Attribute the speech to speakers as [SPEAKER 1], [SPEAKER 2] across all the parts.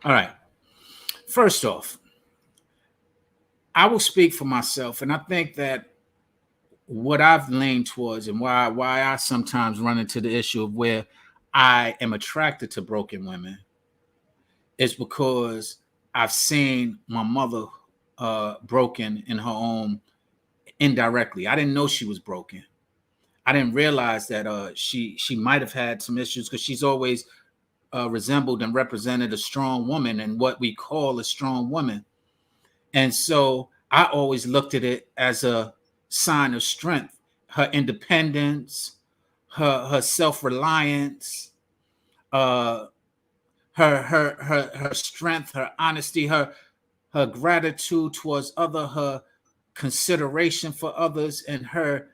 [SPEAKER 1] All right. First off, I will speak for myself, and I think that what I've leaned towards and why I sometimes run into the issue of where I am attracted to broken women is because I've seen my mother broken in her home indirectly. I didn't know she was broken. I didn't realize that she might have had some issues because she's always resembled and represented a strong woman and what we call a strong woman. And so I always looked at it as a sign of strength, her independence, her self-reliance, uh, her strength, her honesty, her gratitude towards other, her consideration for others, and her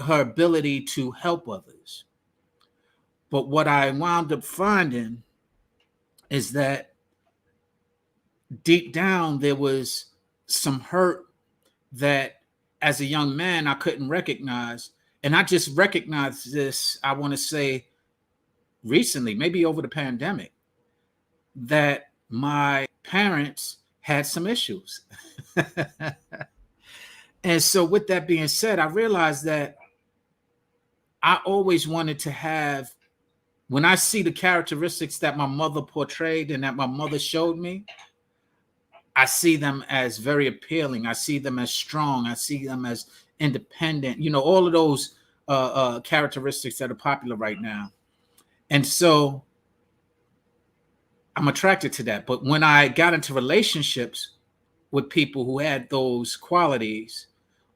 [SPEAKER 1] ability to help others. But what I wound up finding is that deep down there was some hurt that as a young man I couldn't recognize. And I just recognized this, I want to say recently, maybe over the pandemic, that my parents had some issues. And so, with that being said, I realized that I always wanted to have, when I see the characteristics that my mother portrayed and that my mother showed me, I see them as very appealing. I see them as strong. I see them as independent. All of those characteristics that are popular right now. And so I'm attracted to that. But when I got into relationships with people who had those qualities,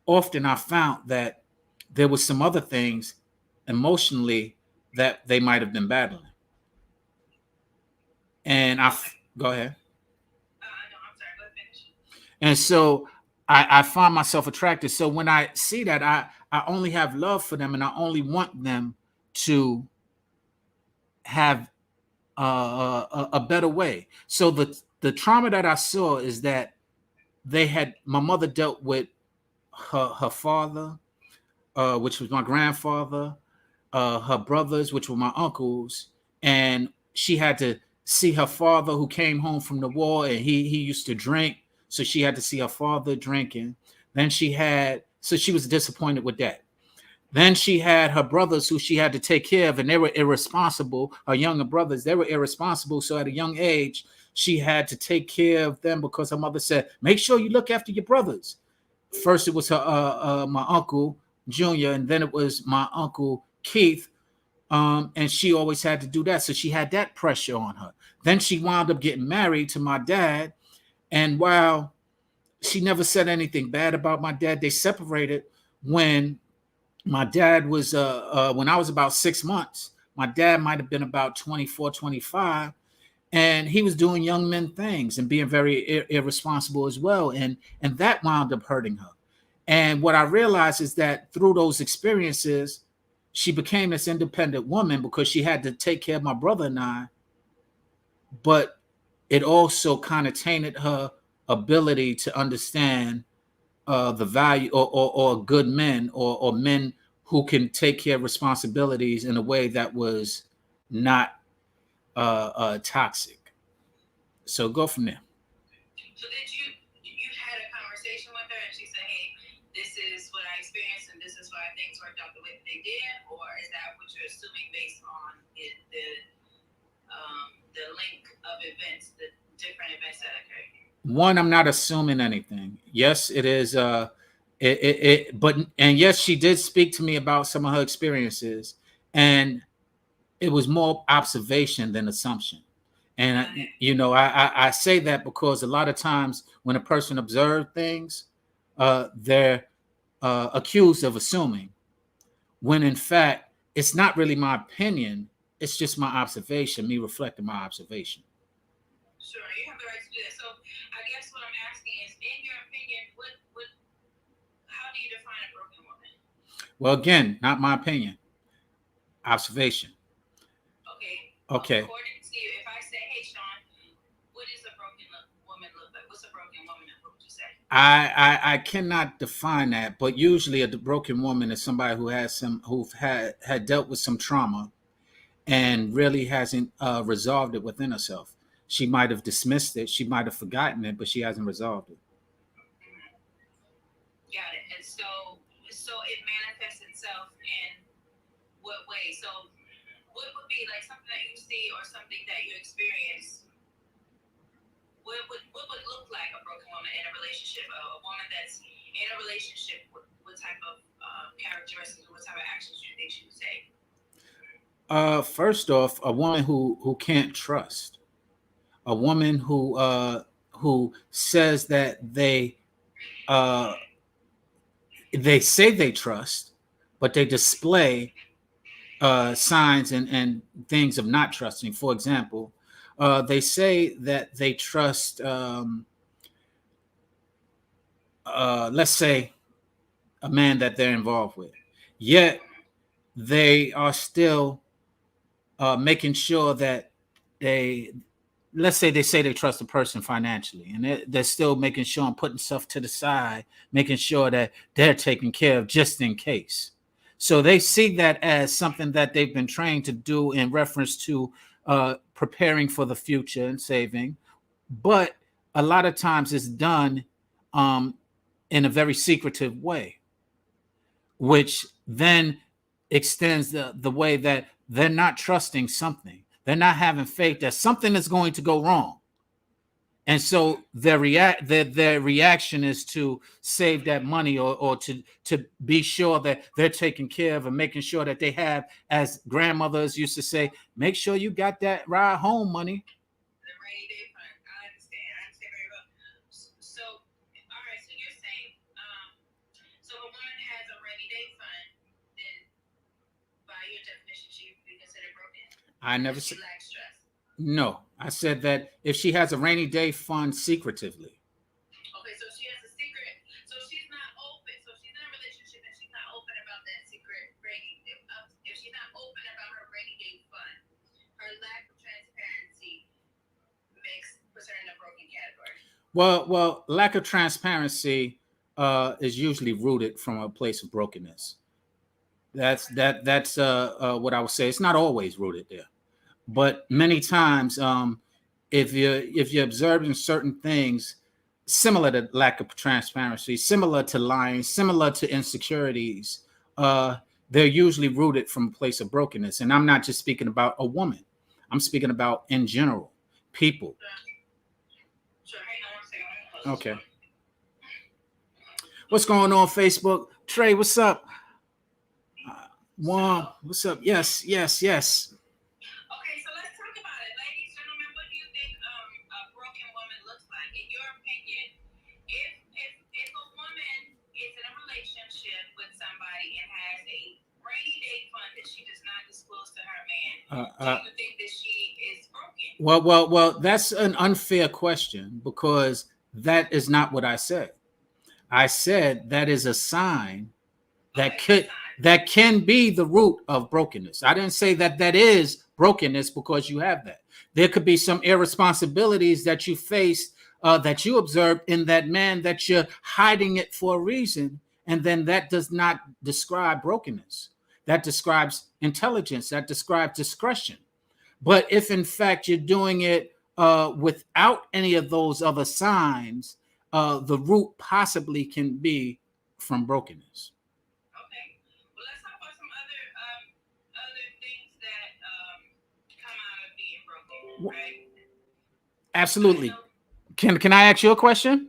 [SPEAKER 1] often I found that there was some other things emotionally that they might have been battling. And go ahead.
[SPEAKER 2] No, I'm sorry. Go finish.
[SPEAKER 1] And so I find myself attracted. So when I see that, I only have love for them and I only want them to have a better way. So the trauma that I saw is that my mother dealt with her father, which was my grandfather, her brothers, which were my uncles, and she had to see her father who came home from the war and he used to drink, so she had to see her father drinking. Then so she was disappointed with that. Then she had her brothers who she had to take care of, and they were irresponsible. Her younger brothers, they were irresponsible. So at a young age, she had to take care of them because her mother said, "Make sure you look after your brothers." First, it was her my uncle Junior, and then it was my uncle Keith. And she always had to do that, so she had that pressure on her. Then she wound up getting married to my dad, and while she never said anything bad about my dad, they separated when my dad was when I was about 6 months. My dad might have been about 24, 25, and he was doing young men things and being very irresponsible as well, and that wound up hurting her. And what I realized is that through those experiences, she became this independent woman because she had to take care of my brother and I, but it also kind of tainted her ability to understand the value or good men or men who can take care of responsibilities in a way that was not toxic. So go from there.
[SPEAKER 2] So did you had a conversation with her and she said, "Hey, this is what I experienced and this is why things worked out the way that they did," or is that what you're assuming based on the link of events, the different events that occurred?
[SPEAKER 1] One, I'm not assuming anything. Yes, it is. But and yes, she did speak to me about some of her experiences, and it was more observation than assumption. And I say that because a lot of times when a person observes things, they're accused of assuming, when in fact it's not really my opinion. It's just my observation, me reflecting my observation.
[SPEAKER 2] Sure, you have the right to do that. So I guess what I'm asking is, in your opinion, what how do you define a broken woman?
[SPEAKER 1] Well, again, not my opinion, observation.
[SPEAKER 2] Okay.
[SPEAKER 1] Okay.
[SPEAKER 2] According to you, if I say, "Hey, Sean, what is a woman look like? What's a broken woman? What would you say?"
[SPEAKER 1] I cannot define that, but usually a broken woman is somebody who've had dealt with some trauma and really hasn't resolved it within herself. She might have dismissed it. She might have forgotten it, but she hasn't resolved it.
[SPEAKER 2] Got it. And so it manifests itself in what way? So what would be like something that you see or something that you experience? What would look like a broken woman in a relationship? A woman that's in a relationship, what type of characteristics, what type of actions do you think she would take?
[SPEAKER 1] First off, a woman who can't trust, a woman who says that uh, they say they trust, but they display signs and things of not trusting. For example, they say that they trust, let's say, a man that they're involved with, yet they are still making sure that they, let's say they trust a person financially, and they're still making sure and putting stuff to the side, making sure that they're taken care of just in case. So they see that as something that they've been trained to do in reference to preparing for the future and saving. But a lot of times it's done um, in a very secretive way, which then extends the way that they're not trusting something. They're not having faith that something is going to go wrong. And so their reaction is to save that money, or to be sure that they're taken care of, and making sure that they have, as grandmothers used to say, make sure you got that ride home money.
[SPEAKER 2] The rainy day fund. I understand. I understand very well. So, all right. So you're saying, so if a woman has a rainy day fund, then by your definition, she would be considered broken.
[SPEAKER 1] I never
[SPEAKER 2] She
[SPEAKER 1] said
[SPEAKER 2] lacks trust.
[SPEAKER 1] no. I said that if she has a rainy day fund secretively.
[SPEAKER 2] Okay, so she has a secret. So she's not open. So she's in a relationship and she's not open about that secret rainy. If she's not open about her rainy day fund, her lack of transparency puts her in a broken category.
[SPEAKER 1] Well, lack of transparency is usually rooted from a place of brokenness. That's what I would say. It's not always rooted there, but many times, if you're observing certain things similar to lack of transparency, similar to lying, similar to insecurities, uh, they're usually rooted from a place of brokenness. And I'm not just speaking about a woman. I'm speaking about in general people.
[SPEAKER 2] Sure, hang on one second. I'm gonna close this
[SPEAKER 1] Okay.
[SPEAKER 2] door.
[SPEAKER 1] What's going on, Facebook? Trey, what's up? Juan, what's up? Yes, yes, yes.
[SPEAKER 2] Okay, so let's talk about it, ladies, gentlemen. What do you think a broken woman looks like, in your opinion? If a woman is in a relationship with somebody and has a rainy day fund that she does not disclose to her man, do you think that she is broken?
[SPEAKER 1] Well. That's an unfair question, because that is not what I said. I said that is a sign that
[SPEAKER 2] Okay,
[SPEAKER 1] that can be the root of brokenness. I didn't say that that is brokenness because you have that. There could be some irresponsibilities that you face, that you observed in that man, that you're hiding it for a reason, and then that does not describe brokenness. That describes intelligence. That describes discretion. But if in fact you're doing it without any of those other signs, the root possibly can be from brokenness.
[SPEAKER 2] okay. Well, let's talk about some other things that come out of being broken, right?
[SPEAKER 1] Absolutely. Can I ask you a question?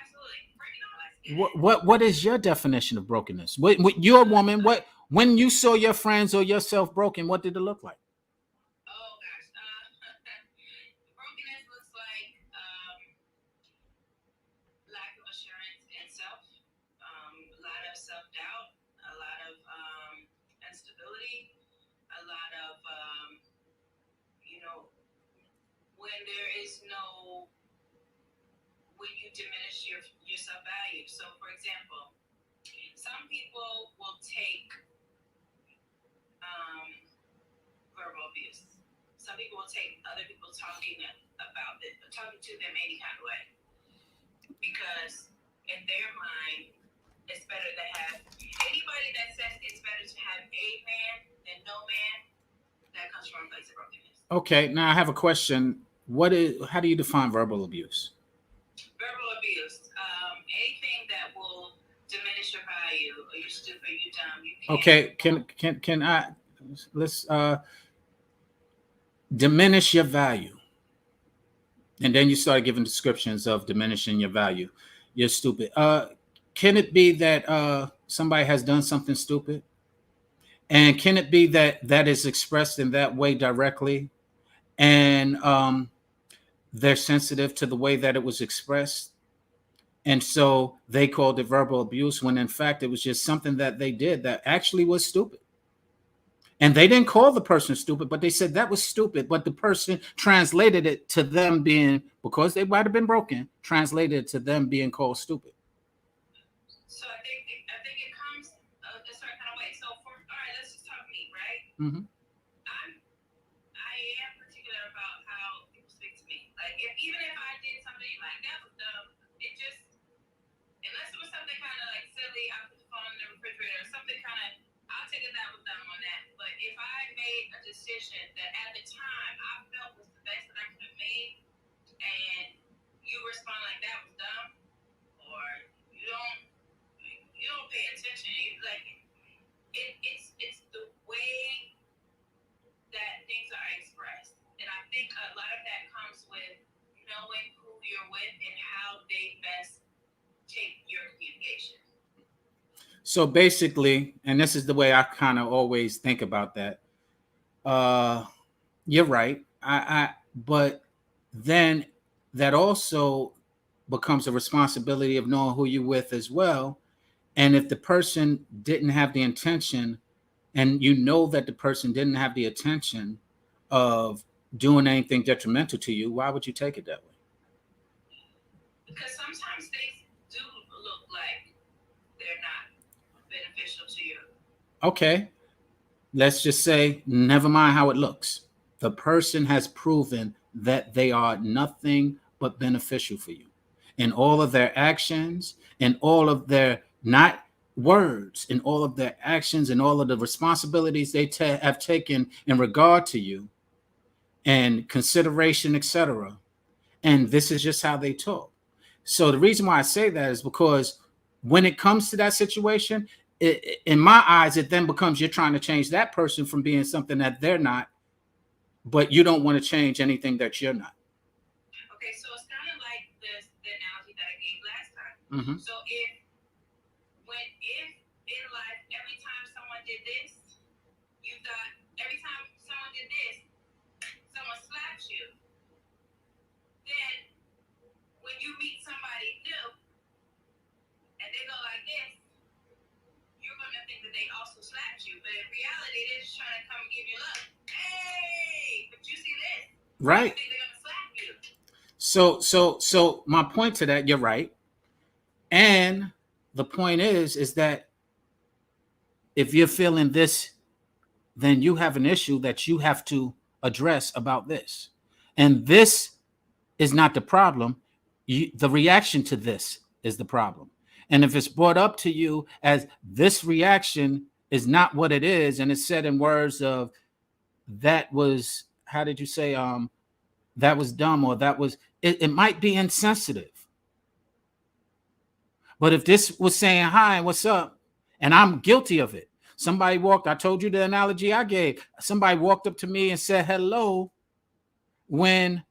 [SPEAKER 2] Absolutely. Bring it on. Let's get
[SPEAKER 1] What is your definition of brokenness? What you're a woman. What, when you saw your friends or yourself broken, what did it look like?
[SPEAKER 2] Oh gosh, brokenness looks like lack of assurance in self, a lot of self doubt, a lot of instability, a lot of you know when there is no when you diminish your self value. So, for example, some people will take verbal abuse. Some people will take other people talking to them any kind of way, because in their mind, it's better to have anybody that says it's better to have a man than no man. That comes from a place of brokenness.
[SPEAKER 1] Okay, now I have a question. what is how do you define verbal abuse?
[SPEAKER 2] Verbal abuse. Anything that will diminish your value, or you're stupid, you're dumb, you can't.
[SPEAKER 1] Okay, can I let's diminish your value, and then you start giving descriptions of diminishing your value. You're stupid. Can it be that somebody has done something stupid, and can it be that that is expressed in that way directly, and they're sensitive to the way that it was expressed, and so they called it verbal abuse when in fact it was just something that they did that actually was stupid. And they didn't call the person stupid, but they said that was stupid. But the person translated it to them being, because they might have been broken, translated it to them being called stupid.
[SPEAKER 2] So I think it comes a certain kind of way. So for all right, let's just talk me, right?
[SPEAKER 1] Mm-hmm.
[SPEAKER 2] I'm I am particular about how people speak to me. Like if even if I did something like that was dumb, it just unless it was something kind of like silly, I put the phone in the refrigerator or something kind of. I'll take it that was dumb on that. But if I made a decision that at the time I felt was the best that I could have made, and you respond like that was dumb, or you don't you don't pay attention. You like it's the way that things are expressed, and I think a lot of that comes with knowing who you're with and how they best take your communication.
[SPEAKER 1] So basically, and this is the way I kind of always think about that. Uh, you're right. But then that also becomes a responsibility of knowing who you're with as well. And if the person didn't have the intention, and you know that the person didn't have the intention of doing anything detrimental to you, why would you take it that way?
[SPEAKER 2] Because sometimes things do look like they're not beneficial to you.
[SPEAKER 1] Okay, let's just say, never mind how it looks. The person has proven that they are nothing but beneficial for you in all of their actions, in all of their not words, in all of their actions, and all of the responsibilities they have taken in regard to you and consideration, etc. And this is just how they talk. So the reason why I say that is because when it comes to that situation, in my eyes, it then becomes you're trying to change that person from being something that they're not, but you don't want to change anything that you're not.
[SPEAKER 2] Okay, so it's kind of like this the analogy that I gave last time.
[SPEAKER 1] Mm-hmm.
[SPEAKER 2] So if in life every time someone did this, you thought every time someone did this, someone slapped you, then when you meet somebody new and they go like this, you're gonna think that they also slapped you, but in reality, they're just trying to come and give you love. Hey, but you see this? You
[SPEAKER 1] Right.
[SPEAKER 2] think they're gonna slap you?
[SPEAKER 1] So my point to that, you're right. And the point is that if you're feeling this, then you have an issue that you have to address about this. And this is not the problem. The reaction to this is the problem. And if it's brought up to you as this reaction is not what it is, and it's said in words of that was, how did you say, that was dumb, or that was, it might be insensitive. But if this was saying hi, what's up, and I'm guilty of it, somebody walked, I told you the analogy I gave, somebody walked up to me and said hello when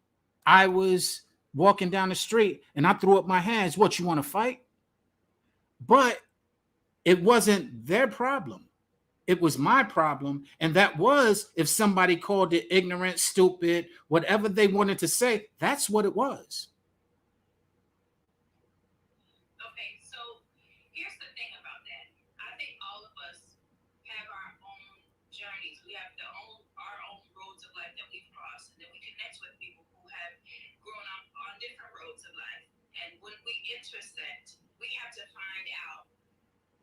[SPEAKER 1] I was walking down the street and I threw up my hands. What, you want to fight? But it wasn't their problem. It was my problem. And that was, if somebody called it ignorant, stupid, whatever they wanted to say, that's what it was.
[SPEAKER 2] Okay, so here's the thing about that. I think all of us have our own journeys. We have our own roads of life that we've crossed, and then we connect with people who have grown up on different roads of life. And when we intersect, we have to find out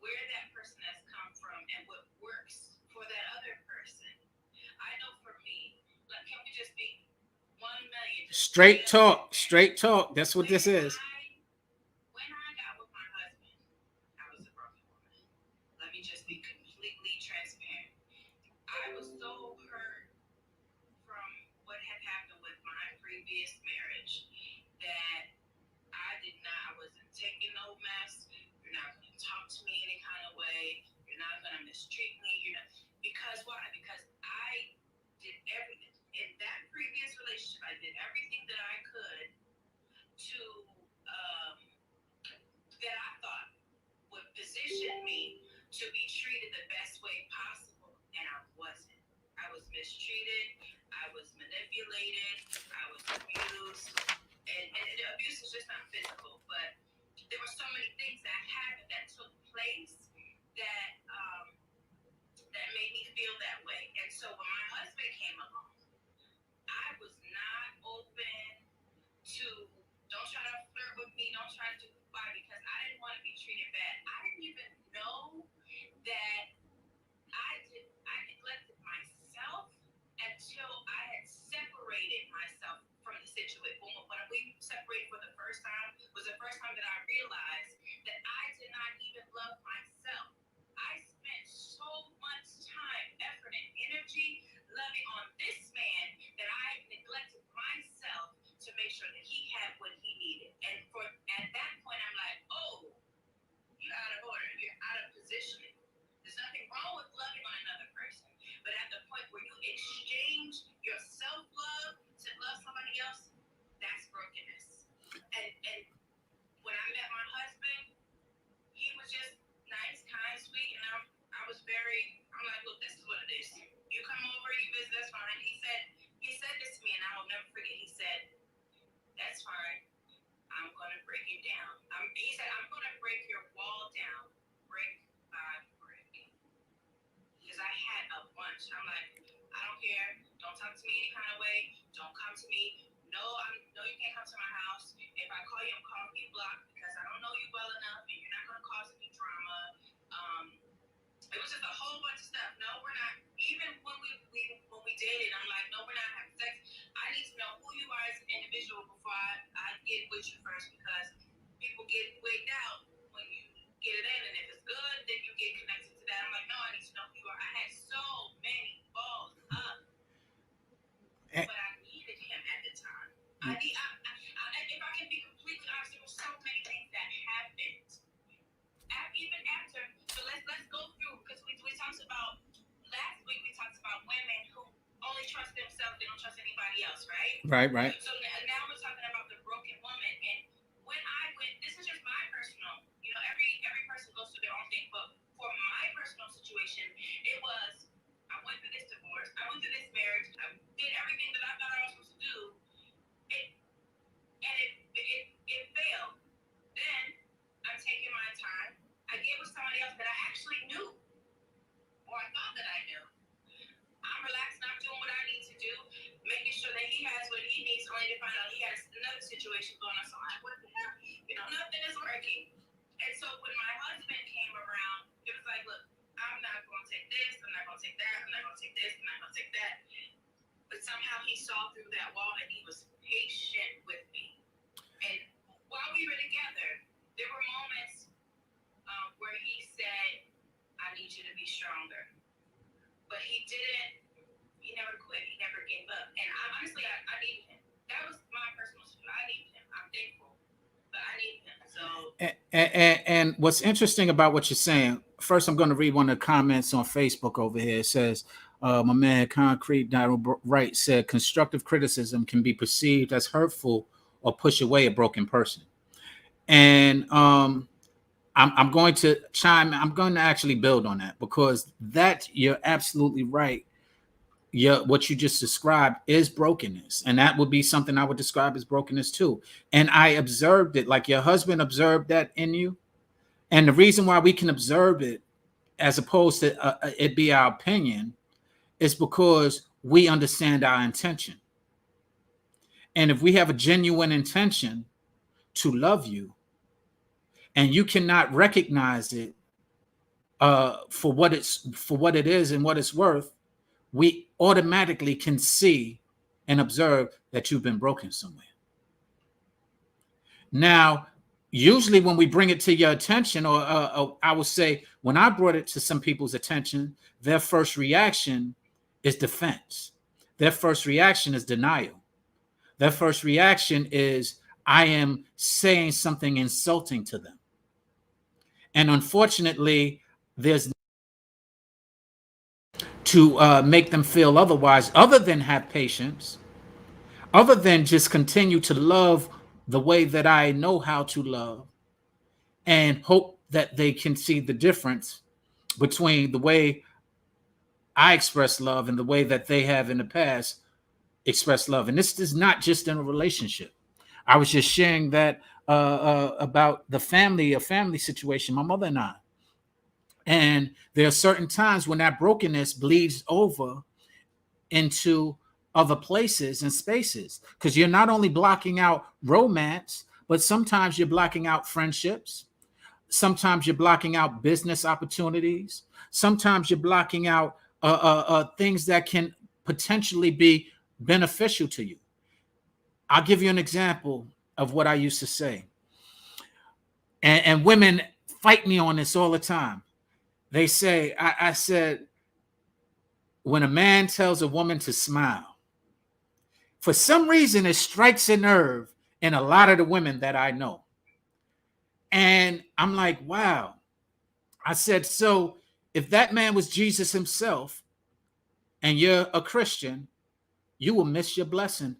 [SPEAKER 2] where that person has come from and what works for that other person. I know for me, like, can we just be 1 million, just straight
[SPEAKER 1] Straight
[SPEAKER 2] up
[SPEAKER 1] talk,
[SPEAKER 2] transparent?
[SPEAKER 1] straight talk. That's what
[SPEAKER 2] When
[SPEAKER 1] this is.
[SPEAKER 2] when I got with my husband, I was a broken woman. Let me just be completely transparent. I was so hurt from what had happened with my previous previous marriage that I did not, I wasn't taking no mess. You're not going to talk to me any kind of way. You're not going to mistreat me. You're not, because why? Because I did everything in that previous relationship. I did everything that I could to, um, that I thought would position me to be treated the best way possible, and I wasn't. I was mistreated. I was manipulated. I was abused. And abuse is just not physical, but there were so many things that happened that took place that that made me feel that way. And so when my husband came along, I was not open to, don't try to flirt with me, don't try to do, why? Because I didn't want to be treated bad. I didn't even know that I neglected myself until I had separated myself from the situation. When we separated for the first time, was the first time that I realized that I did not even love myself. I spent so much time, effort, and energy loving on this man that I neglected myself to make sure that he had what he needed. And for at that point, I'm like, oh, you're out of order. You're out of positioning. There's nothing wrong with loving on another person. But at the point where you exchange your self-love to love somebody else, that's brokenness. And when I met my husband, he was just nice, kind, sweet, and I was I'm like, look, this is what it is. You come over, you visit, that's fine. He said this to me, and I will never forget. He said, that's fine. I'm going to break it down. He said, I'm going to break your wall down, brick by brick. Because I had a bunch. I'm like, I don't care. Don't talk to me any kind of way. Don't come to me. No, no, you can't come to my house. If I call you, I'm calling you blocked because I don't know you well enough, and you're not going to cause any drama. It was just a whole bunch of stuff. No, we're not. Even when we dated, I'm like, no, we're not having sex. I need to know who you are as an individual before I get with you first, because people get wigged out when you get it in, and if it's good, then you get connected to that. I'm like, no, I need to know who you are. I had so many balls up, but I needed him at the time. If I can be completely honest, there were so many things that happened. Even after, so let's go through, because we talked about last week. We talked about women who only trust themselves; they don't trust anybody else, right?
[SPEAKER 1] Right.
[SPEAKER 2] So now we're talking about the broken woman. And when I went, this is just my personal. Every person goes through their own thing, but for my personal situation, it was, I went through this divorce, I went through this marriage, I did everything that I thought I was supposed to do, it failed. Then I'm taking my time. I get with somebody else that I actually knew, or I thought that I knew. I'm relaxing. I'm doing what I need to do, making sure that he has what he needs, only to find out he has another situation going on. So I'm like, what the hell? Nothing is working. And so when my husband came around, it was like, look, I'm not going to take this. I'm not going to take that. I'm not going to take this. I'm not going to take that. But somehow he saw through that wall, and he was patient with me. And while we were together, there were moments where he said, I need you to be stronger. But he never quit. He never gave up. And honestly, I needed him. That was my personal situation. I needed him. I'm thankful, but I needed him. So.
[SPEAKER 1] And what's interesting about what you're saying, first, I'm going to read one of the comments on Facebook over here. It says, my man Concrete Right said, constructive criticism can be perceived as hurtful or push away a broken person. And I'm going to I'm going to actually build on that, because that, you're absolutely right. What you just described is brokenness, and that would be something I would describe as brokenness too. And I observed it, like your husband observed that in you. And the reason why we can observe it, as opposed to it be our opinion, is because we understand our intention. And if we have a genuine intention to love you, and you cannot recognize it for what it is and what it's worth, we automatically can see and observe that you've been broken somewhere. Now, usually when we bring it to your attention, or I would say when I brought it to some people's attention, their first reaction is defense. Their first reaction is denial. their first reaction is, I am saying something insulting to them. And unfortunately, there's to make them feel otherwise, other than have patience, other than just continue to love the way that I know how to love, and hope that they can see the difference between the way I express love and the way that they have in the past expressed love. And this is not just in a relationship. I was just sharing that about a family situation, my mother and I. And there are certain times when that brokenness bleeds over into other places and spaces, because you're not only blocking out romance, but sometimes you're blocking out friendships. Sometimes you're blocking out business opportunities. Sometimes you're blocking out things that can potentially be beneficial to you. I'll give you an example of what I used to say. And women fight me on this all the time. They say, I said, when a man tells a woman to smile, for some reason, it strikes a nerve in a lot of the women that I know. And I'm like, wow. I said, so if that man was Jesus himself and you're a Christian, you will miss your blessing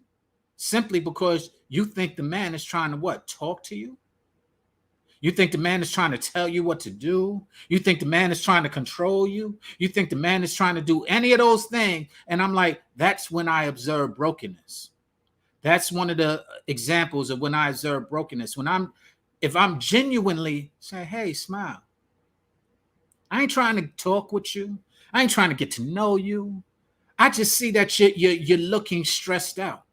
[SPEAKER 1] simply because you think the man is trying to what? Talk to you? You think the man is trying to tell you what to do? You think the man is trying to control you? You think the man is trying to do any of those things? And I'm like, that's when I observe brokenness. That's one of the examples of when I observe brokenness. If I'm genuinely saying, hey, smile. I ain't trying to talk with you. I ain't trying to get to know you. I just see that you're looking stressed out.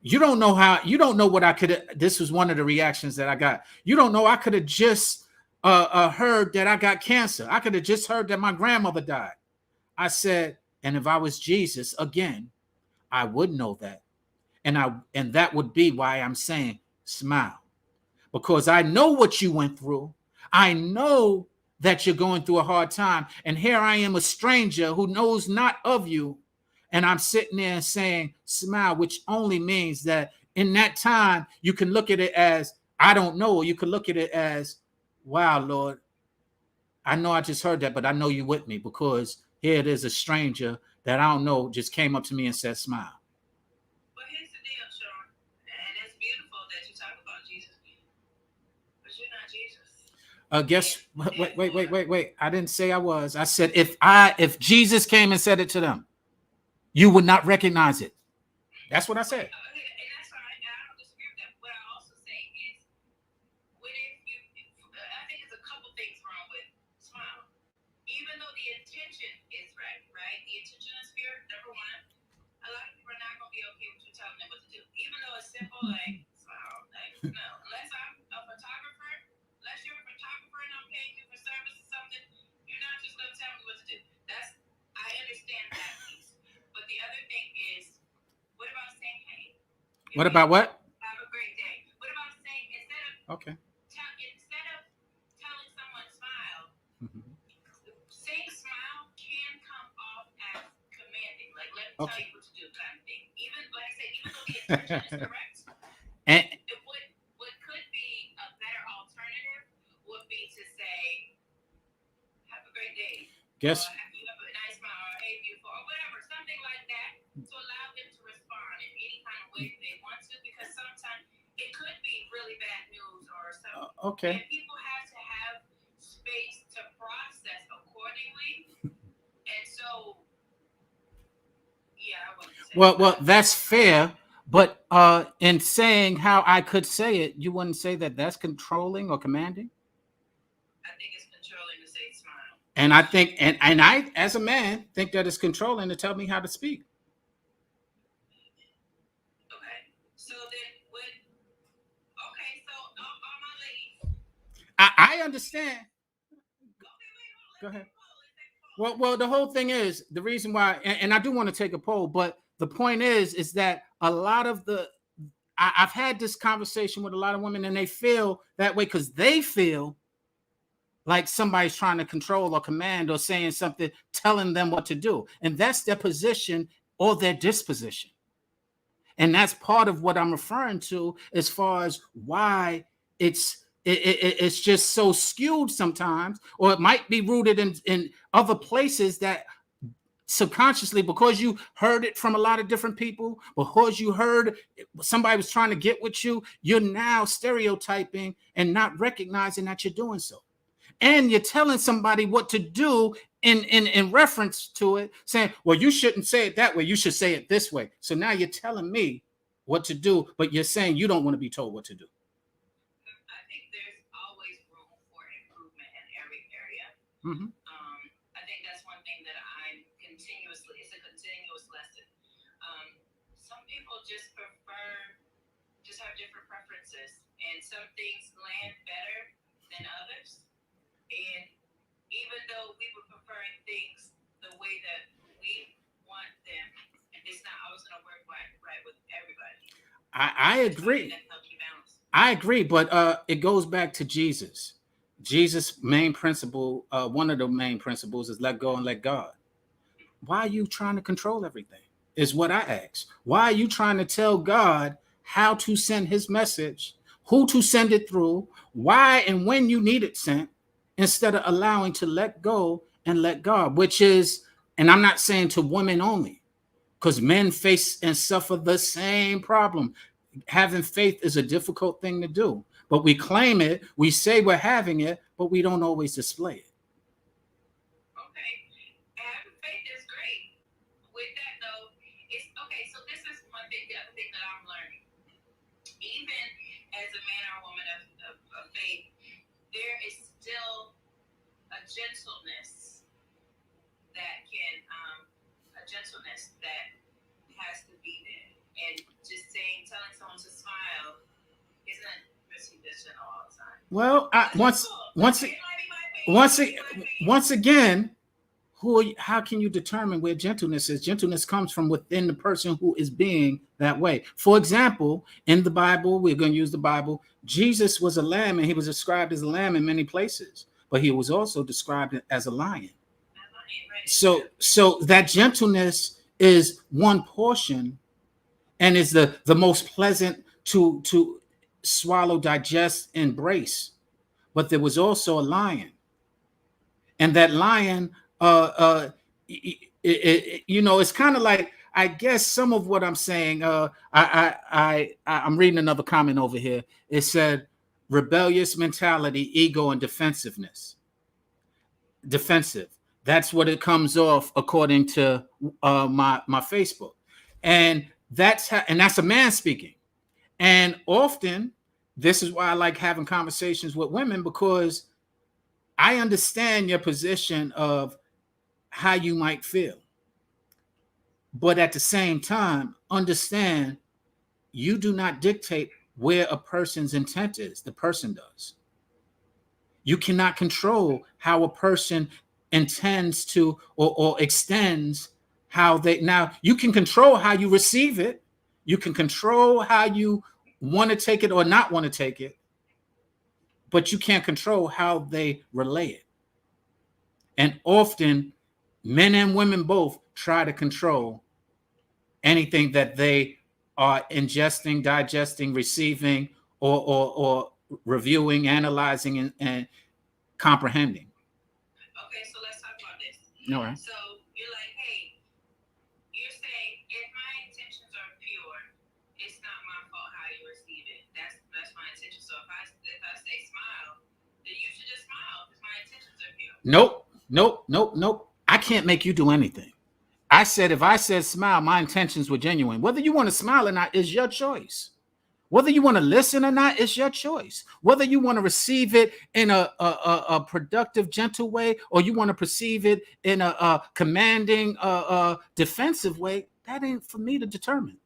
[SPEAKER 1] You don't know what I could. This was one of the reactions that I got. You don't know, I could have just heard that I got cancer. I could have just heard that my grandmother died. I said, and if I was Jesus again, I would know that. And that would be why I'm saying smile, because I know what you went through. I know that you're going through a hard time. And here I am, a stranger who knows not of you. And I'm sitting there saying, smile, which only means that in that time, you can look at it as, I don't know. Or you can look at it as, wow, Lord, I know I just heard that, but I know you're with me, because here it is, a stranger that I don't know just came up to me and said, smile.
[SPEAKER 2] But here's the deal, Sean, and it's beautiful that you talk about Jesus, but you're not Jesus.
[SPEAKER 1] Wait. I didn't say I was. I said if Jesus came and said it to them, you would not recognize it. That's what I said.
[SPEAKER 2] And that's fine. I don't disagree with that. What I also say is, I think there's a couple things wrong with smile. Even though the intention is right? The intention is spirit, number one. A lot of people are not going to be okay with you telling them what to do. Even though it's simple, like, smile. Like, no. Unless you're a photographer and I'm paying you for service or something, you're not just going to tell me what to do. I understand that piece. But the other thing is, what about saying, hey?
[SPEAKER 1] What about what?
[SPEAKER 2] Have a great day. What about saying, instead of telling someone smile, saying smile can come off as commanding. Like, let me tell you what to do, kind of thing. Even, like I said, even though the intention is correct,
[SPEAKER 1] and
[SPEAKER 2] what could be a better alternative would be to say, have a great day.
[SPEAKER 1] Guess.
[SPEAKER 2] You have a nice smile, or hey, beautiful, or whatever, something like that, to allow them to respond in any kind of way they want to, because sometimes it could be really bad news or something.
[SPEAKER 1] Okay.
[SPEAKER 2] And people have to have space to process accordingly. And so, yeah, I wouldn't say
[SPEAKER 1] well, that's fair. But in saying how I could say it, you wouldn't say that that's controlling or commanding?
[SPEAKER 2] I think it's controlling to say smile.
[SPEAKER 1] And I think, and I, as a man, think that it's controlling to tell me how to speak.
[SPEAKER 2] Okay. So then what? Okay, so all my ladies.
[SPEAKER 1] I understand. Go ahead. Well, the whole thing is the reason why, and I do want to take a poll, but the point is that a lot of I've had this conversation with a lot of women, and they feel that way because they feel like somebody's trying to control or command or saying something, telling them what to do. And that's their position or their disposition. And that's part of what I'm referring to as far as why it's just so skewed sometimes, or it might be rooted in other places that subconsciously, because you heard it from a lot of different people, because you heard somebody was trying to get with you, you're now stereotyping and not recognizing that you're doing so. And you're telling somebody what to do in reference to it, saying, well, you shouldn't say it that way, you should say it this way. So now you're telling me what to do, but you're saying you don't want to be told what to do.
[SPEAKER 2] I think there's always room for improvement in every area.
[SPEAKER 1] Mm-hmm.
[SPEAKER 2] I think that's one thing that I'm continuously, it's a continuous lesson. Some people just have different preferences, and some things land better than others. And even though we were preferring things the way that we want them, it's not always going to work right with everybody.
[SPEAKER 1] I agree. I agree, but it goes back to Jesus. Jesus' main principle, one of the main principles is let go and let God. Why are you trying to control everything? Is what I ask. Why are you trying to tell God how to send his message, who to send it through, why and when you need it sent, instead of allowing to let go and let God, which is, and I'm not saying to women only, because men face and suffer the same problem. Having faith is a difficult thing to do, but we claim it, we say we're having it, but we don't always display it.
[SPEAKER 2] Okay, having faith is great. With that though, it's okay. So this is one thing, the other thing that I'm learning. Even as a man or woman of faith, there is still a gentleness that has to be there. And just telling someone to smile isn't received all the time.
[SPEAKER 1] Well, once again, how can you determine where gentleness is? Gentleness comes from within the person who is being that way. For example, in the Bible, we're going to use the Bible. Jesus was a lamb, and he was described as a lamb in many places, but he was also described as a lion. So that gentleness is one portion, and is the most pleasant to swallow, digest, embrace. But there was also a lion, and that lion, it's kind of like, I guess some of what I'm saying. I'm reading another comment over here. It said rebellious mentality, ego, and defensiveness. Defensive. That's what it comes off according to my Facebook, and that's a man speaking. And often, this is why I like having conversations with women, because I understand your position of how you might feel. But at the same time, understand you do not dictate where a person's intent is. The person does. You cannot control how a person intends to or extends how they. Now, you can control how you receive it. You can control how you want to take it or not want to take it, but you can't control how they relay it. And often, men and women both try to control anything that they are ingesting, digesting, receiving, or reviewing, analyzing, and comprehending.
[SPEAKER 2] Okay, so let's talk about this.
[SPEAKER 1] All right.
[SPEAKER 2] So you're like, hey, you're saying if my intentions are pure, it's not my fault how you receive it. That's my intention. So if I say smile, then you should just smile because my intentions are pure.
[SPEAKER 1] Nope. I can't make you do anything. I said, if I said smile, my intentions were genuine. Whether you want to smile or not is your choice. Whether you want to listen or not is your choice. Whether you want to receive it in a productive, gentle way, or you want to perceive it in a commanding, defensive way, that ain't for me to determine.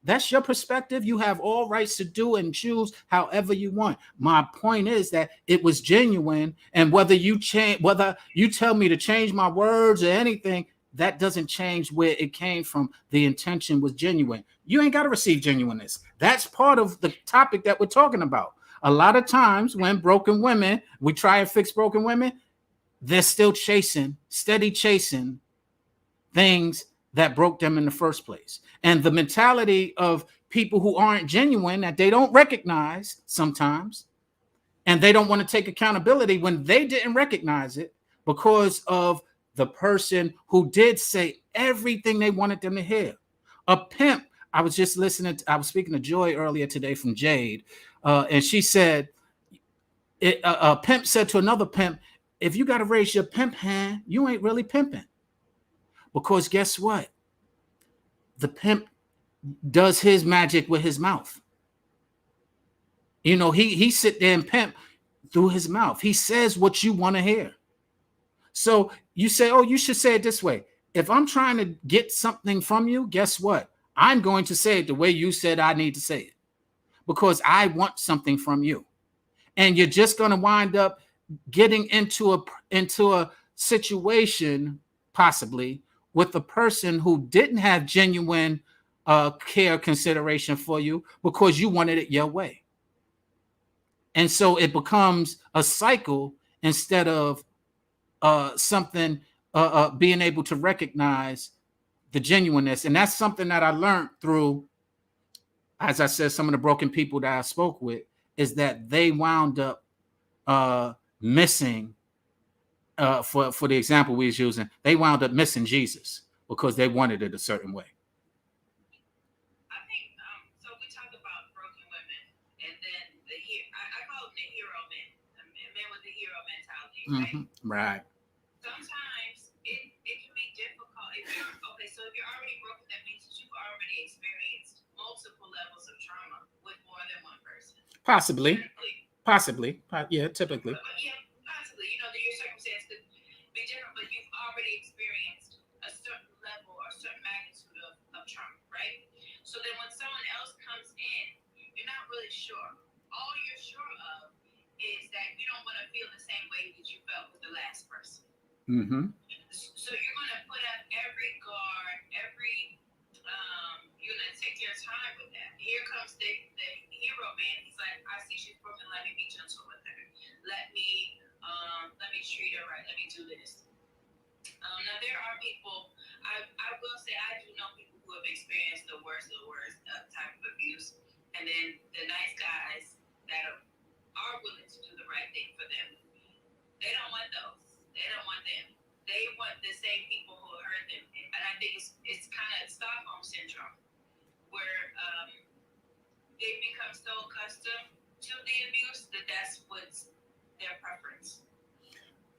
[SPEAKER 1] That's your perspective. You have all rights to do and choose however you want. My point is that it was genuine, and whether you tell me to change my words or anything, that doesn't change where it came from. The intention was genuine. You ain't got to receive genuineness. That's part of the topic that we're talking about. A lot of times when broken women, we try and fix broken women, they're still steady chasing things that broke them in the first place. And the mentality of people who aren't genuine, that they don't recognize sometimes, and they don't want to take accountability when they didn't recognize it because of the person who did say everything they wanted them to hear. A pimp. I was speaking to Joy earlier today from Jade, and she said, a pimp said to another pimp, if you got to raise your pimp hand, you ain't really pimping. Because guess what? The pimp does his magic with his mouth. You know, he sit there and pimp through his mouth. He says what you want to hear. So you say, oh, you should say it this way. If I'm trying to get something from you, guess what? I'm going to say it the way you said I need to say it because I want something from you. And you're just going to wind up getting into a situation possibly with a person who didn't have genuine care consideration for you because you wanted it your way. And so it becomes a cycle instead of something being able to recognize the genuineness. And that's something that I learned through, as I said, some of the broken people that I spoke with, is that they wound up missing, for the example we was using, they wound up missing Jesus because they wanted it a certain way.
[SPEAKER 2] I think so. We talk about broken women, and then I call them the hero men, men with the hero mentality, right?
[SPEAKER 1] Mm-hmm. Right.
[SPEAKER 2] Sometimes it can be difficult if you're okay. So if you're already broken, that means that you've already experienced multiple levels of trauma with more than one person.
[SPEAKER 1] Possibly.
[SPEAKER 2] Typically,
[SPEAKER 1] Possibly. Yeah, typically.
[SPEAKER 2] but yeah, possibly. You know, that your circumstance could be different, but you've already experienced a certain level or a certain magnitude of trauma, right? So then when someone else comes in, you're not really sure. All you're sure of is that you don't want to feel the same way that you felt with the last person.
[SPEAKER 1] Mm-hmm.
[SPEAKER 2] So you're going to put up every guard, you're going to take your time with that. Here comes the hero man. He's like, I see she's broken. Let me be gentle with her. Let me treat her right. Let me do this. Now there are people. I will say I do know people who have experienced the worst of the worst type of abuse, and then the nice guys that are willing to do the right thing for them. They don't want those. They don't want them. They want the same people who hurt them, and I think it's kind of Stockholm syndrome, where they become so accustomed to the abuse that that's what's their preference.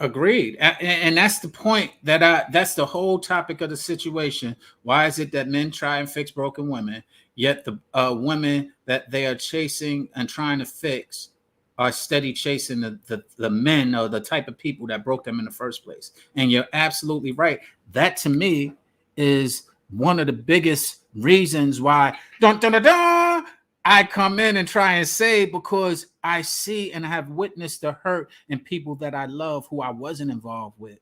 [SPEAKER 1] Agreed. And that's the point that's the whole topic of the situation. Why is it that men try and fix broken women, yet the women that they are chasing and trying to fix are steady chasing the men or the type of people that broke them in the first place? And you're absolutely right. That to me is one of the biggest reasons why dun, dun, dun, dun, I come in and try and save, because I see and have witnessed the hurt in people that I love who I wasn't involved with,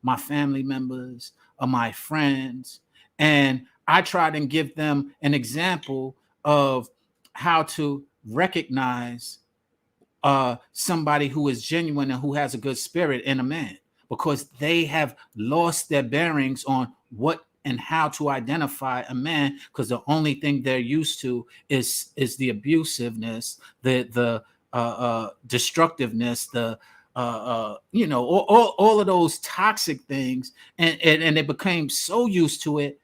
[SPEAKER 1] my family members or my friends. And I try and give them an example of how to recognize somebody who is genuine and who has a good spirit in a man, because they have lost their bearings on what and how to identify a man, because the only thing they're used to is the abusiveness, the destructiveness, the all of those toxic things, and they became so used to it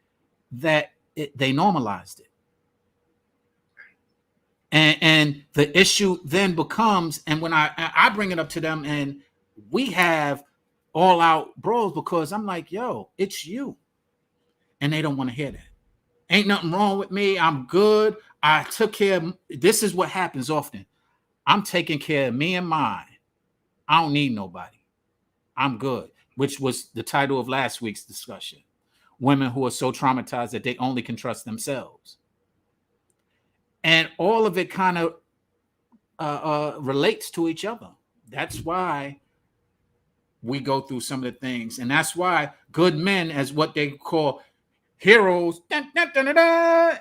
[SPEAKER 1] that they normalized it. And the issue then becomes, and when I bring it up to them, and we have all out brawls, because I'm like, yo, it's you. And they don't want to hear that. Ain't nothing wrong with me. I'm good. I took care of, this is what happens often. I'm taking care of me and mine. I don't need nobody. I'm good, which was the title of last week's discussion. Women who are so traumatized that they only can trust themselves. And all of it kind of relates to each other. That's why we go through some of the things. And that's why good men, as what they call heroes, dun, dun, dun, dun, dun,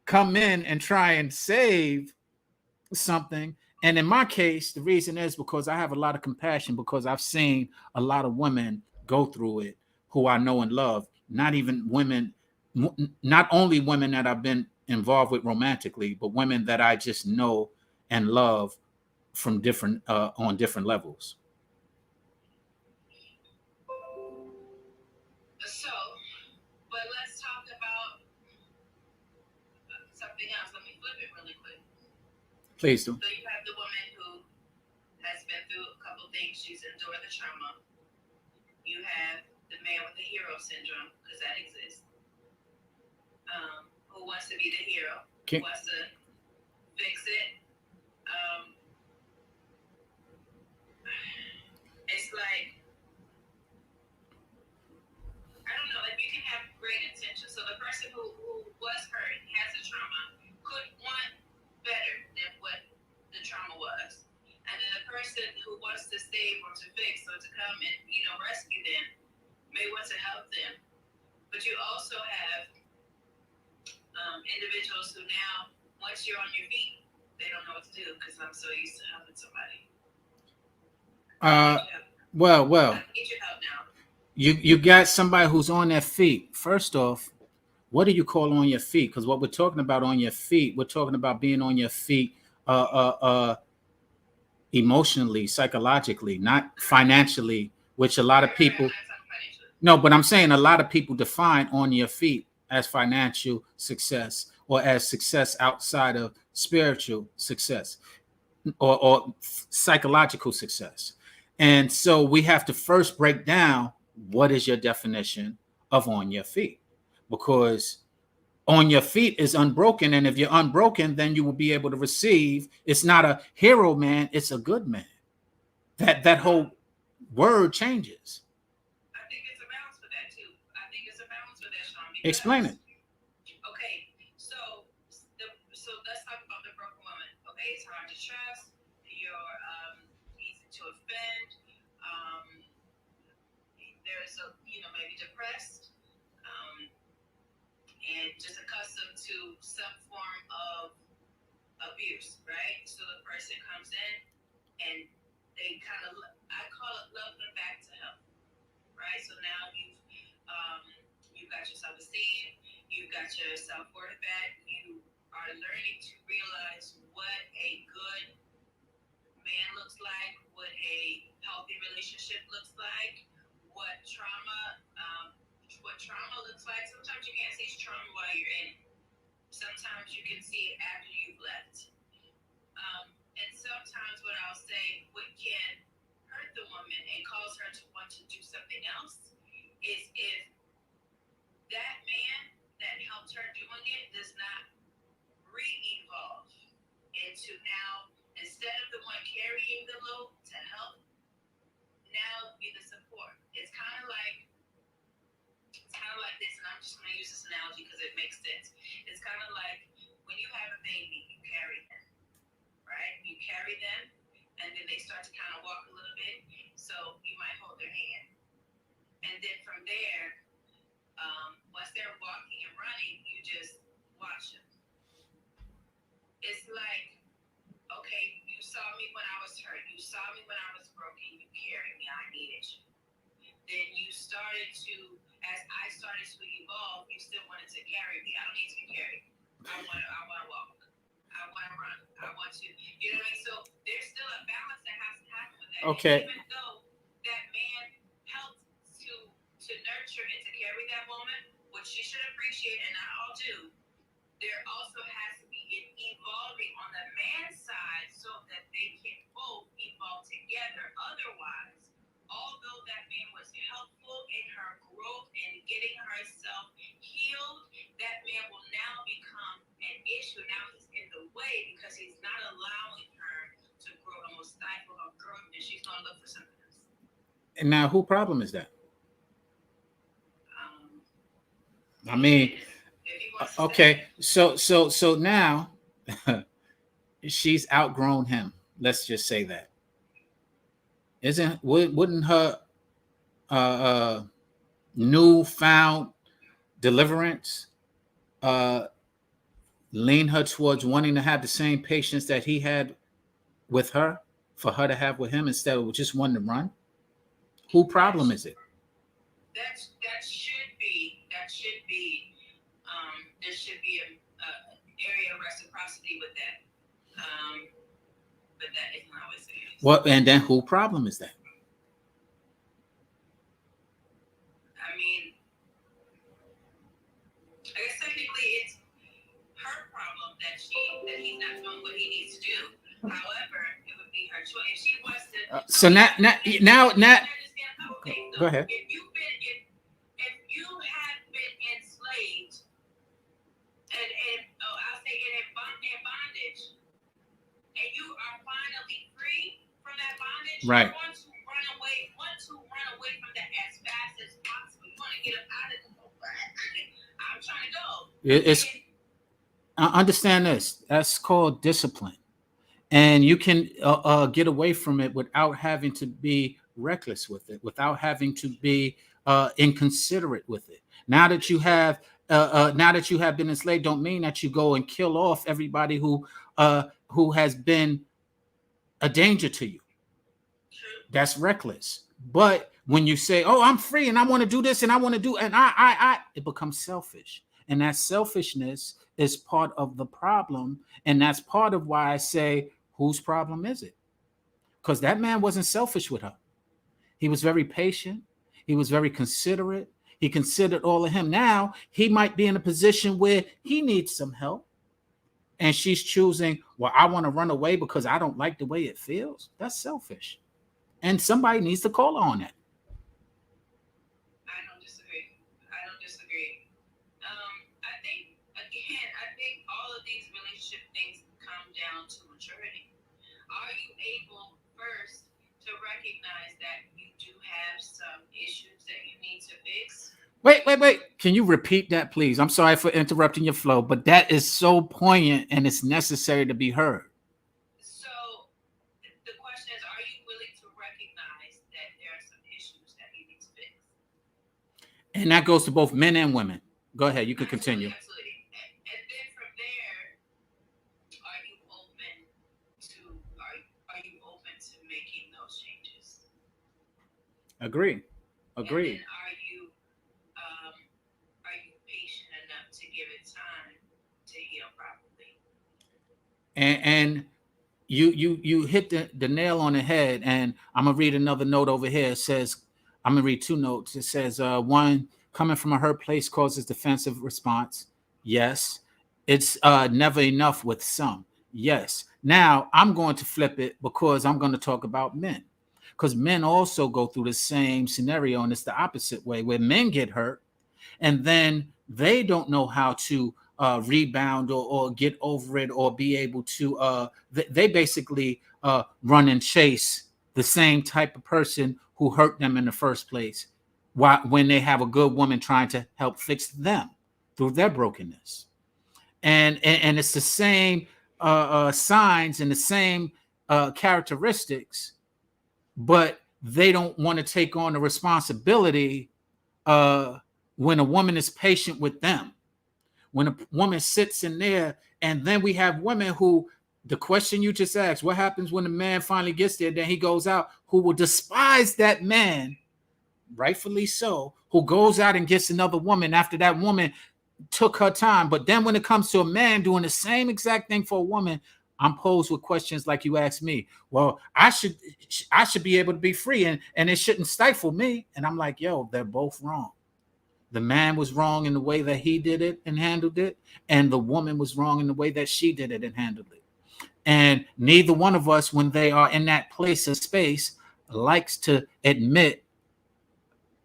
[SPEAKER 1] come in and try and save something. And in my case, the reason is because I have a lot of compassion, because I've seen a lot of women go through it who I know and love, not even women, not only women that I've been involved with romantically, but women that I just know and love from different on different levels.
[SPEAKER 2] So, but let's talk about something else. Let me flip it really quick.
[SPEAKER 1] Please do.
[SPEAKER 2] So you have the woman who has been through a couple things. She's endured the trauma. You have the man with the hero syndrome, because that exists. Who wants to be the hero? Who wants to fix it? It's like, I don't know, like you can have great intentions. So the person who was hurt, has a trauma, could want better than what the trauma was. And then the person who wants to save or to fix or to come and, rescue them may want to help them. But you also have individuals who now, once you're on your feet, they don't know what to do because I'm so used to helping somebody.
[SPEAKER 1] Well,
[SPEAKER 2] I need your help now.
[SPEAKER 1] You got somebody who's on their feet. First off, what do you call on your feet? Because what we're talking about on your feet, we're talking about being on your feet emotionally, psychologically, not financially, which a lot of people. No, but I'm saying a lot of people define on your feet as financial success or as success outside of spiritual success or psychological success. And so we have to first break down what is your definition of on your feet, because on your feet is unbroken. And if you're unbroken, then you will be able to receive. It's not a hero man, it's a good man. That whole word changes.
[SPEAKER 2] I think it's a balance for that too. I think it's a balance for that, Sean.
[SPEAKER 1] Explain it.
[SPEAKER 2] Okay, so let's talk about the broken woman. Okay, it's hard to trust. You're easy to offend. There's maybe depressed, and just accustomed to some form of abuse, right? So the person comes in and they kind of, I call it love them back to health, right? So now you've got your self-esteem, you've got your self-worth back, you are learning to realize what a good man looks like, what a healthy relationship looks like, what trauma looks like. Sometimes you can't see trauma while you're in it. Sometimes you can see it after you've left. And sometimes what I'll say, what can hurt the woman and cause her to want to do something else is if that man that helped her doing it does not re-evolve into now, instead of the one carrying the load to help, now be the support. It's kind of like this, and I'm just going to use this analogy because it makes sense. It's kind of like when you have a baby, you carry them, right? You carry them, and then they start to kind of walk a little bit, so you might hold their hand. And then from there, once they're walking and running, you just watch them. It's like, okay, you saw me when I was hurt. You saw me when I was broken. You carried me. I needed you. Then you started to, as I started to evolve, you still wanted to carry me. I don't need to be carried. I want to walk. I want to run. I want to, you know what I mean? So there's still a balance that has to happen with that.
[SPEAKER 1] Okay.
[SPEAKER 2] And even though that man helped to nurture and to carry that woman, which she should appreciate, and I all do, there also has to be an evolving on the man's side so that they can both evolve together. Otherwise, although that man was helpful in her growth and getting herself healed, that man will now become an issue. Now he's in the way because he's not allowing her to grow, almost stifle her growth, and she's going to look for something else.
[SPEAKER 1] And now, whose problem is that? I mean, okay, so now she's outgrown him. Let's just say that. Wouldn't her newfound deliverance lean her towards wanting to have the same patience that he had with her, for her to have with him, instead of just wanting to run? Who problem is it?
[SPEAKER 2] That should be should be a area of reciprocity with that. But that isn't always the case.
[SPEAKER 1] What and then who problem is that?
[SPEAKER 2] I mean, I guess technically it's her problem that he's not doing what he needs to do. However, it would be her choice if she wants to.
[SPEAKER 1] So now.
[SPEAKER 2] Okay, so
[SPEAKER 1] Go ahead.
[SPEAKER 2] If you have been enslaved and I'll say in bondage, and you are finally free from that bondage,
[SPEAKER 1] right?
[SPEAKER 2] You want to run away from that as fast as possible. You want to get up out of it. I'm trying to go.
[SPEAKER 1] It's understand this. That's called discipline, and you can get away from it without having to be reckless with it, without having to be inconsiderate with it. Now that you have been enslaved, don't mean that you go and kill off everybody who has been a danger to you. That's reckless. But when you say, "Oh, I'm free and I want to do this and I want to do," and it becomes selfish, and that selfishness is part of the problem, and that's part of why I say, whose problem is it? Because that man wasn't selfish with her. He was very patient. He was very considerate. He considered all of him. Now he might be in a position where he needs some help, and she's choosing, well, I want to run away because I don't like the way it feels. That's selfish, and somebody needs to call on it.
[SPEAKER 2] I don't disagree. I think all of these relationship things come down to maturity. Are you able first to recognize that you do have some issues that you need to fix?
[SPEAKER 1] Wait. Can you repeat that, please? I'm sorry for interrupting your flow, but that is so poignant and it's necessary to be heard.
[SPEAKER 2] So the question is, are you willing to recognize that there are some issues that you need to fix?
[SPEAKER 1] And that goes to both men and women. Go ahead. You can continue.
[SPEAKER 2] Absolutely. And then from there, are you open to making those changes?
[SPEAKER 1] Agreed.
[SPEAKER 2] And then are you patient enough to give it time to heal properly?
[SPEAKER 1] And you hit the nail on the head. And I'm gonna read another note over here. It says, I'm gonna read two notes. It says, one, coming from a hurt place causes defensive response. Yes. It's never enough with some. Yes. Now I'm going to flip it because I'm going to talk about men, because men also go through the same scenario, and it's the opposite way, where men get hurt and then they don't know how to rebound or get over it or be able to they basically run and chase the same type of person who hurt them in the first place, when they have a good woman trying to help fix them through their brokenness. And it's the same signs and the same characteristics, but they don't want to take on the responsibility when a woman is patient with them, when a woman sits in there. And then we have women who, the question you just asked, what happens when the man finally gets there, then he goes out, who will despise that man, rightfully so, who goes out and gets another woman after that woman took her time. But then when it comes to a man doing the same exact thing for a woman, I'm posed with questions like you asked me. Well, I should be able to be free, and it shouldn't stifle me. And I'm like, yo, they're both wrong. The man was wrong in the way that he did it and handled it, and the woman was wrong in the way that she did it and handled it. And neither one of us, when they are in that place of space, likes to admit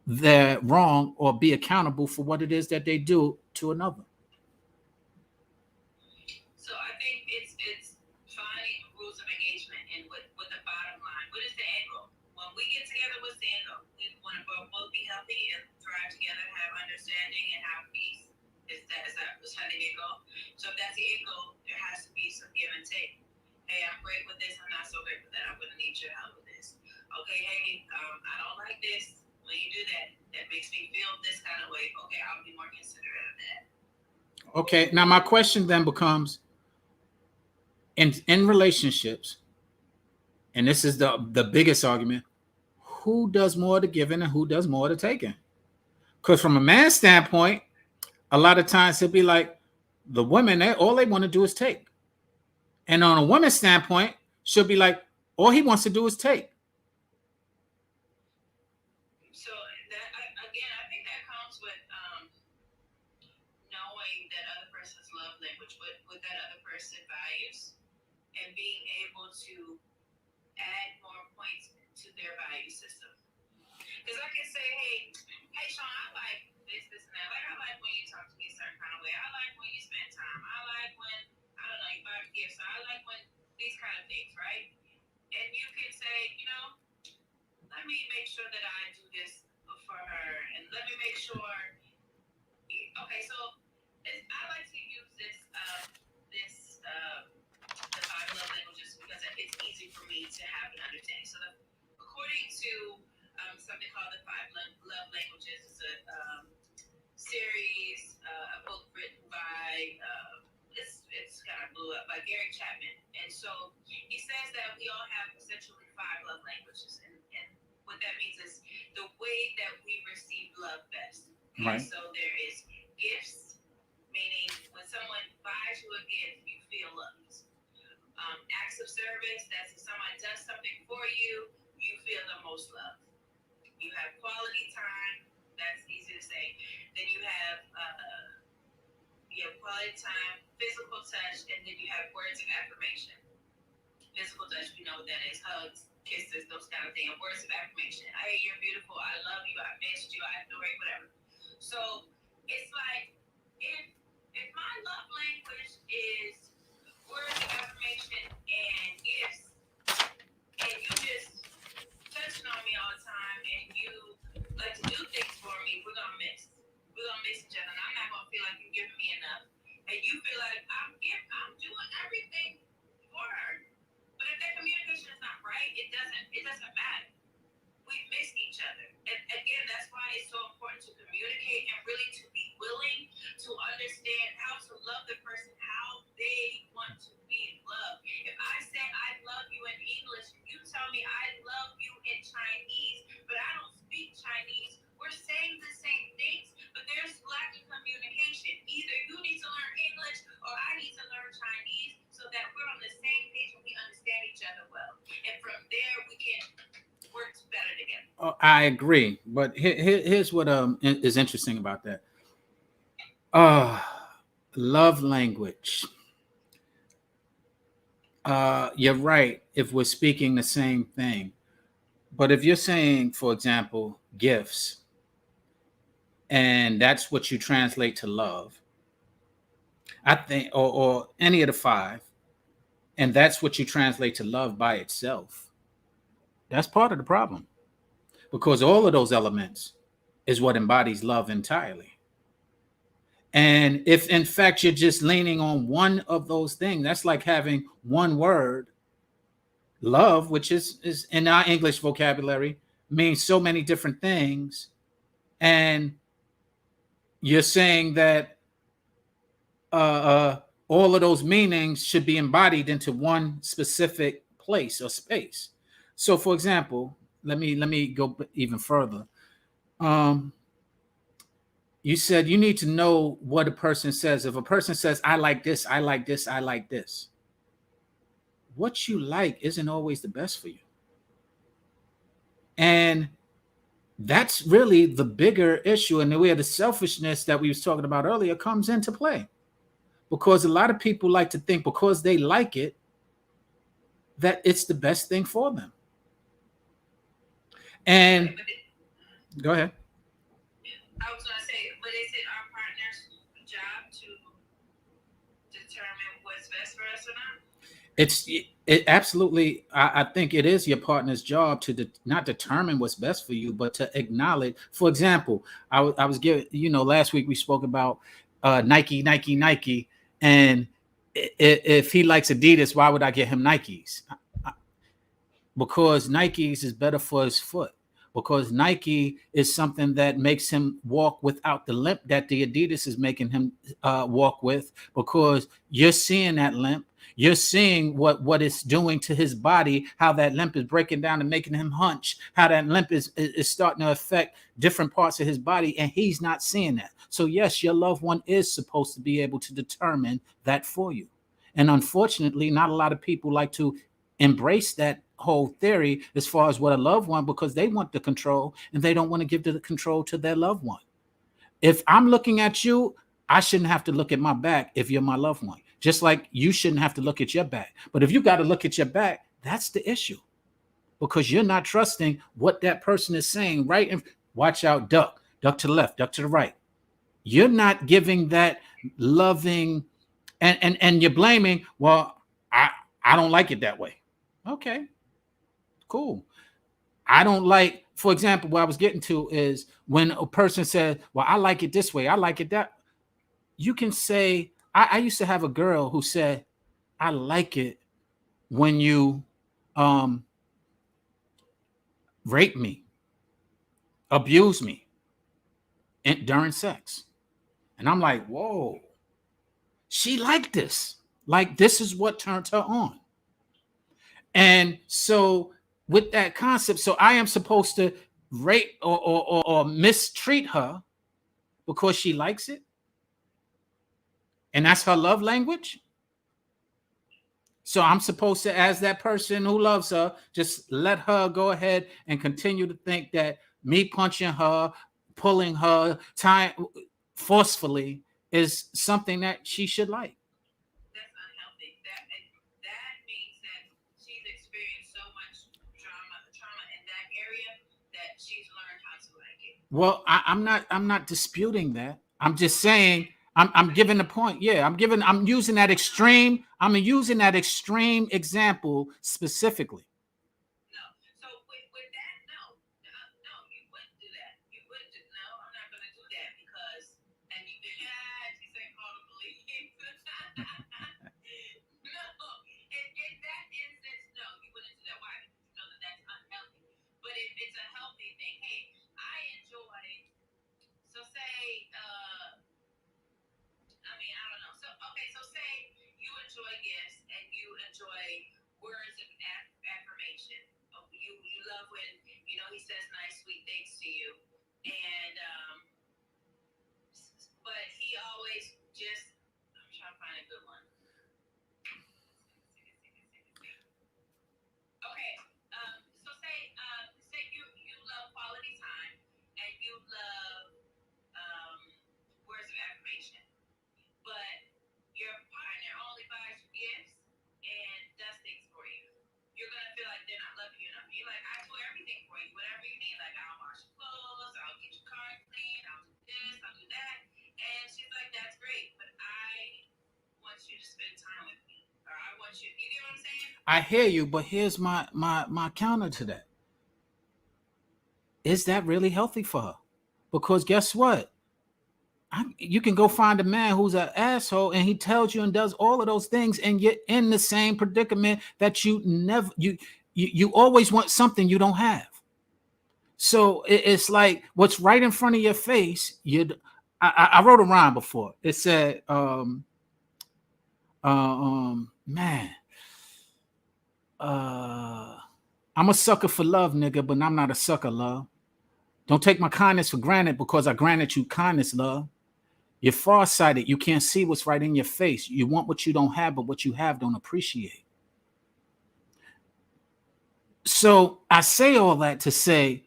[SPEAKER 1] they're wrong or be accountable for what it is that they do to another.
[SPEAKER 2] So I think it's finding rules of engagement and with the bottom line. What is the end goal? When we get together, what's the end goal? We want to both be healthy and thrive together, have understanding and have peace. Is that the end goal? So if that's the end goal, there has to be some give and take. Hey, I'm great with this. I'm not so great with that. I'm going to need your help with this. Okay, hey, I don't like this. When you do that, that makes me feel this kind of way. Okay, I'll be more considerate of that.
[SPEAKER 1] Okay, now my question then becomes, in relationships, and this is the biggest argument, who does more to giving and who does more to taking? Because from a man's standpoint, A lot of times he'll be like, the women, all they want to do is take. And on a woman's standpoint, she'll be like, all he wants to do is take.
[SPEAKER 2] So that again, I think that comes with knowing that other person's love language, what that other person values, and being able to add more points to their value system. Because I can say, hey, Sean, I like this, and that. Like, I like when you talk to me a certain kind of way. I like when you spend time. I like when, I don't know, you buy me gifts. I like when these kind of things, right? And you can say, let me make sure that I do this for her, and let me make sure. Okay, so I like to use the five love languages because it's easy for me to have an understanding. So, according to something called the five love languages, it's a series, a book written by it's kind of blew up by Gary Chapman, and so he says that we all have essentially five love languages, and what that means is the way that we receive love best. Okay?
[SPEAKER 1] Right.
[SPEAKER 2] So there is gifts, meaning when someone buys you a gift, you feel loved. Acts of service, that's if someone does something for you, you feel the most love. You have quality time, that's easy to say. Then you have quality time, physical touch, and then you have words of affirmation. Physical touch, we know what that is, hugs, kisses, those kind of things. Words of affirmation. Hey, you're beautiful. I love you. I missed you. I adore you. Whatever. So it's like if my love language is words of affirmation and gifts, and you just touching on me all the time, and you like to do things for me, we're gonna miss. We're gonna miss each other, and I'm not gonna feel like you're giving me enough, and you feel like I'm doing everything for her. But if that communication is not right, it doesn't matter. We miss each other. And again, that's why it's so important to communicate and really to be willing to understand how to love the person, how they want to be loved. If I say I love you in English, and you tell me I love you in Chinese, but I don't speak Chinese, we're saying the same things, but there's lack of communication. Either you need to learn English or I need to learn Chinese so that we're on the same page and we understand each other well. And from there, we can work better together.
[SPEAKER 1] I agree, but here's what is interesting about that. Love language. You're right if we're speaking the same thing, but if you're saying, for example, gifts, and that's what you translate to love, I think, or any of the five, and that's what you translate to love by itself, that's part of the problem, because all of those elements is what embodies love entirely. And if in fact you're just leaning on one of those things, that's like having one word, love, which is in our English vocabulary, means so many different things. And you're saying that all of those meanings should be embodied into one specific place or space. So, for example, let me go even further. Um, you said you need to know what a person says. If a person says, "I like this, I like this, I like this," what you like isn't always the best for you, and that's really the bigger issue, and where the selfishness that we was talking about earlier comes into play. Because a lot of people like to think because they like it that it's the best thing for them. And go ahead.
[SPEAKER 2] I was gonna say, but is it our partner's job to determine what's best for us or not?
[SPEAKER 1] It absolutely. I think it is your partner's job to not determine what's best for you, but to acknowledge. For example, I was giving, last week we spoke about Nike, Nike, Nike, and if he likes Adidas, why would I get him Nikes? Because Nikes is better for his foot. Because Nike is something that makes him walk without the limp that the Adidas is making him walk with. Because you're seeing that limp, You're seeing what it's doing to his body, how that limp is breaking down and making him hunch, how that limp is starting to affect different parts of his body, and he's not seeing that. So yes, your loved one is supposed to be able to determine that for you. And unfortunately, not a lot of people like to embrace that whole theory as far as what a loved one, because they want the control and they don't want to give the control to their loved one. If I'm looking at you, I shouldn't have to look at my back if you're my loved one. Just like you shouldn't have to look at your back. But if you got to look at your back, that's the issue, because you're not trusting what that person is saying. Right? And watch out, duck to the left, duck to the right. You're not giving that loving, and you're blaming. Well, I don't like it that way. Okay, cool. I don't like, for example, what I was getting to is when a person says, well, I like it this way, I like it that. You can say, I used to have a girl who said, I like it when you um, rape me, abuse me during sex. And I'm like, whoa, she liked this. Like, this is what turned her on. And so, with that concept, so I am supposed to rape or mistreat her because she likes it, and that's her love language. So I'm supposed to, as that person who loves her, just let her go ahead and continue to think that me punching her, pulling her, tying forcefully is something that she should like.
[SPEAKER 2] That's unhealthy. That means that she's experienced so much trauma in that area that she's learned how to like it.
[SPEAKER 1] Well, I'm not disputing that. I'm just saying I'm giving the point. Yeah, I'm using that extreme. I'm using that extreme example specifically.
[SPEAKER 2] No. So with that, no, no, you wouldn't do that. You wouldn't do. No, I'm not going to do that because. And you, yeah, she said call the police. No, in that instance, no, you wouldn't do that. Why? Because you know that that's unhealthy. But if it's a healthy thing, hey, I enjoy. So say, I mean, I don't know. So okay, so say you enjoy gifts and you enjoy words of affirmation. Oh, you love when he says nice, sweet things to you, and but he always just. I'm trying to find a good one. Okay, so say you love quality time and you love um, words of affirmation, but your partner only buys you gifts and does things for you. You're gonna feel like they're not loving you enough. You're like, I do everything for you, whatever you need. Like I'll wash your clothes, I'll get your car clean, I'll do this, I'll do that. And she's like, that's great, but I want you to spend time with me, or I want you. You get what I'm saying?
[SPEAKER 1] I hear you, but here's my counter to that. Is that really healthy for her? Because guess what? You can go find a man who's an asshole and he tells you and does all of those things, and you're in the same predicament that you always want something you don't have. So it's like what's right in front of your face. I wrote a rhyme before. It said, man, uh, I'm a sucker for love, nigga, but I'm not a sucker, love. Don't take my kindness for granted because I granted you kindness, love. You're farsighted. You can't see what's right in your face. You want what you don't have, but what you have don't appreciate. So I say all that to say,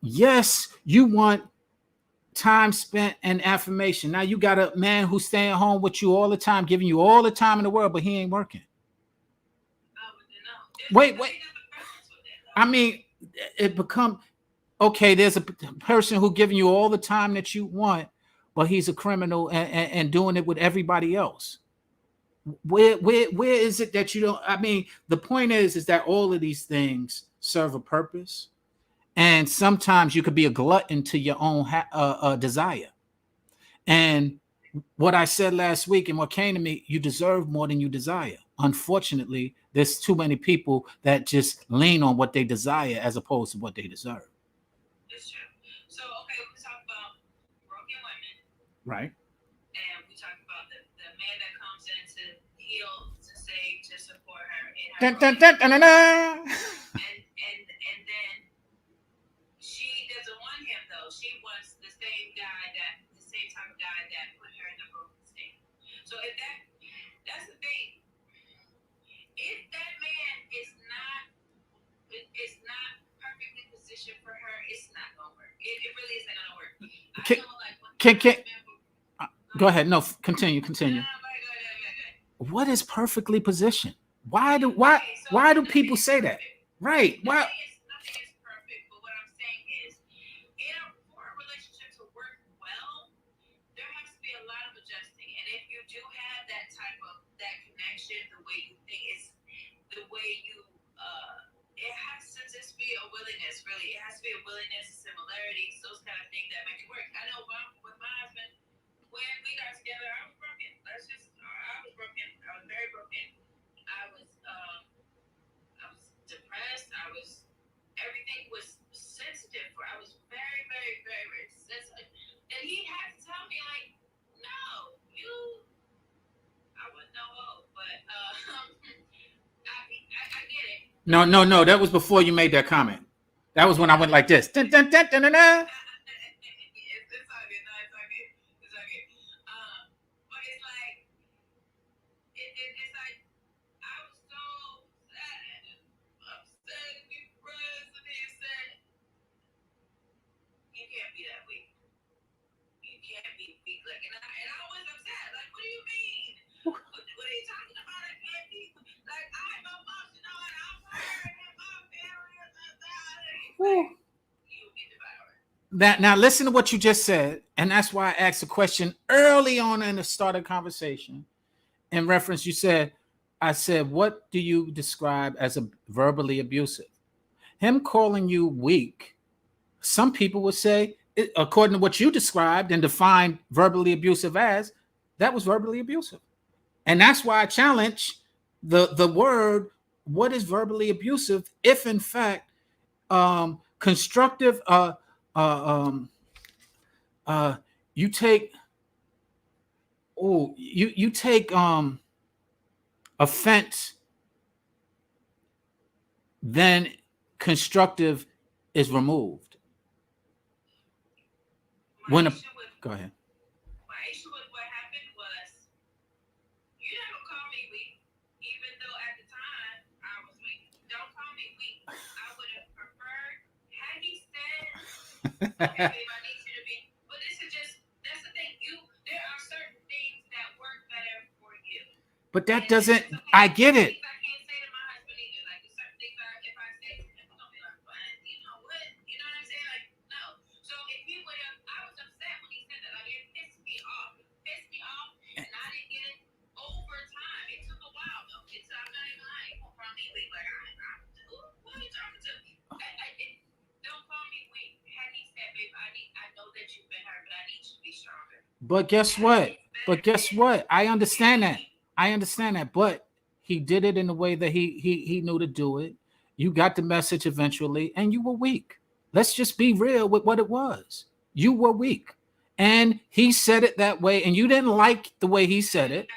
[SPEAKER 1] yes, you want time spent and affirmation. Now you got a man who's staying home with you all the time, giving you all the time in the world, but he ain't working. Wait. I mean, it become okay. There's a person who giving you all the time that you want, but he's a criminal and doing it with everybody else. Where is it that you don't? I mean, the point is that all of these things serve a purpose, and sometimes you could be a glutton to your own desire. And what I said last week and what came to me, you deserve more than you desire. Unfortunately, there's too many people that just lean on what they desire as opposed to what they deserve.
[SPEAKER 2] It's true. So okay, we talk about broken women,
[SPEAKER 1] Right.
[SPEAKER 2] and we talk about the man that comes in to heal, to save, have
[SPEAKER 1] Dun,
[SPEAKER 2] her
[SPEAKER 1] dun,
[SPEAKER 2] own
[SPEAKER 1] dun, dun, dun,
[SPEAKER 2] independence.
[SPEAKER 1] dun.
[SPEAKER 2] And then she doesn't want him though. She wants the same type of guy that put her in the broken state. So if that's the thing. If that man is not perfectly positioned for her, it's not gonna work. It really isn't gonna work. I
[SPEAKER 1] Can,
[SPEAKER 2] know, like when my
[SPEAKER 1] can
[SPEAKER 2] husband.
[SPEAKER 1] go ahead. No, continue,
[SPEAKER 2] No,
[SPEAKER 1] continue.
[SPEAKER 2] no, go ahead.
[SPEAKER 1] What is perfectly positioned? Why do
[SPEAKER 2] Okay, so
[SPEAKER 1] why do
[SPEAKER 2] nothing
[SPEAKER 1] people
[SPEAKER 2] is
[SPEAKER 1] say that?
[SPEAKER 2] perfect.
[SPEAKER 1] Right. Why?
[SPEAKER 2] Nothing is perfect. But what I'm saying is, for a relationship to work well, there has to be a lot of adjusting. And if you do have that connection, the way you think is the way you it has to just be a willingness, really. It has to be a willingness, similarities, those kind of things that make it work. I know with my husband, when we got together, I was broken. I was broken. I was very broken. I was depressed. Everything was sensitive. I was very, very, very, very sensitive. And he had to tell me, like, no, I wouldn't know hoe, but I get it.
[SPEAKER 1] No. That was before you made that comment. That was when I went like this. Dun, dun, dun, dun, dun, dun.
[SPEAKER 2] It's all good. No, it's all good. It's all good. But it's like, it's like, I was so sad, upset, depressed, and he said, you can't be that weak. You can't be weak. Like, and I was upset. Like, what do you mean? What are you talking about? I can't be. Like, I'm emotional and I'm hurt and my feelings are down. You get devoured.
[SPEAKER 1] Now listen to what you just said, and that's why I asked a question early on in the start of the conversation. In reference, I said, what do you describe as a verbally abusive? Him calling you weak, some people would say, according to what you described and defined verbally abusive as, that was verbally abusive. And that's why I challenge the word, what is verbally abusive, if in fact constructive um you take you take offense, then constructive is removed. When go ahead.
[SPEAKER 2] My issue with what happened was, you're not gonna call me weak, even though at the time I was weak. Don't call me weak. I would have preferred had he said, okay, babe, I need you to be. But that's the thing. There are certain things that work better for you.
[SPEAKER 1] But that doesn't. I get it.
[SPEAKER 2] I can't say to my husband either. Like, there's certain things if I say to him, he's gonna be like, "What? You know what? You know what I'm saying?" Like, no. So if he would have, I was upset when he said that. Like, it pissed me off. And I didn't get it over time. It took a while though. I'm not even lying. He won't call me weak. Like, who are you talking to? Don't call me weak. Had he said, "Babe, I know that you've been hurt, but I need you to be stronger."
[SPEAKER 1] But guess what? I understand that. But he did it in the way that he knew to do it. You got the message eventually, and you were weak. Let's just be real with what it was. You were weak. And he said it that way, and you didn't like the way he said it.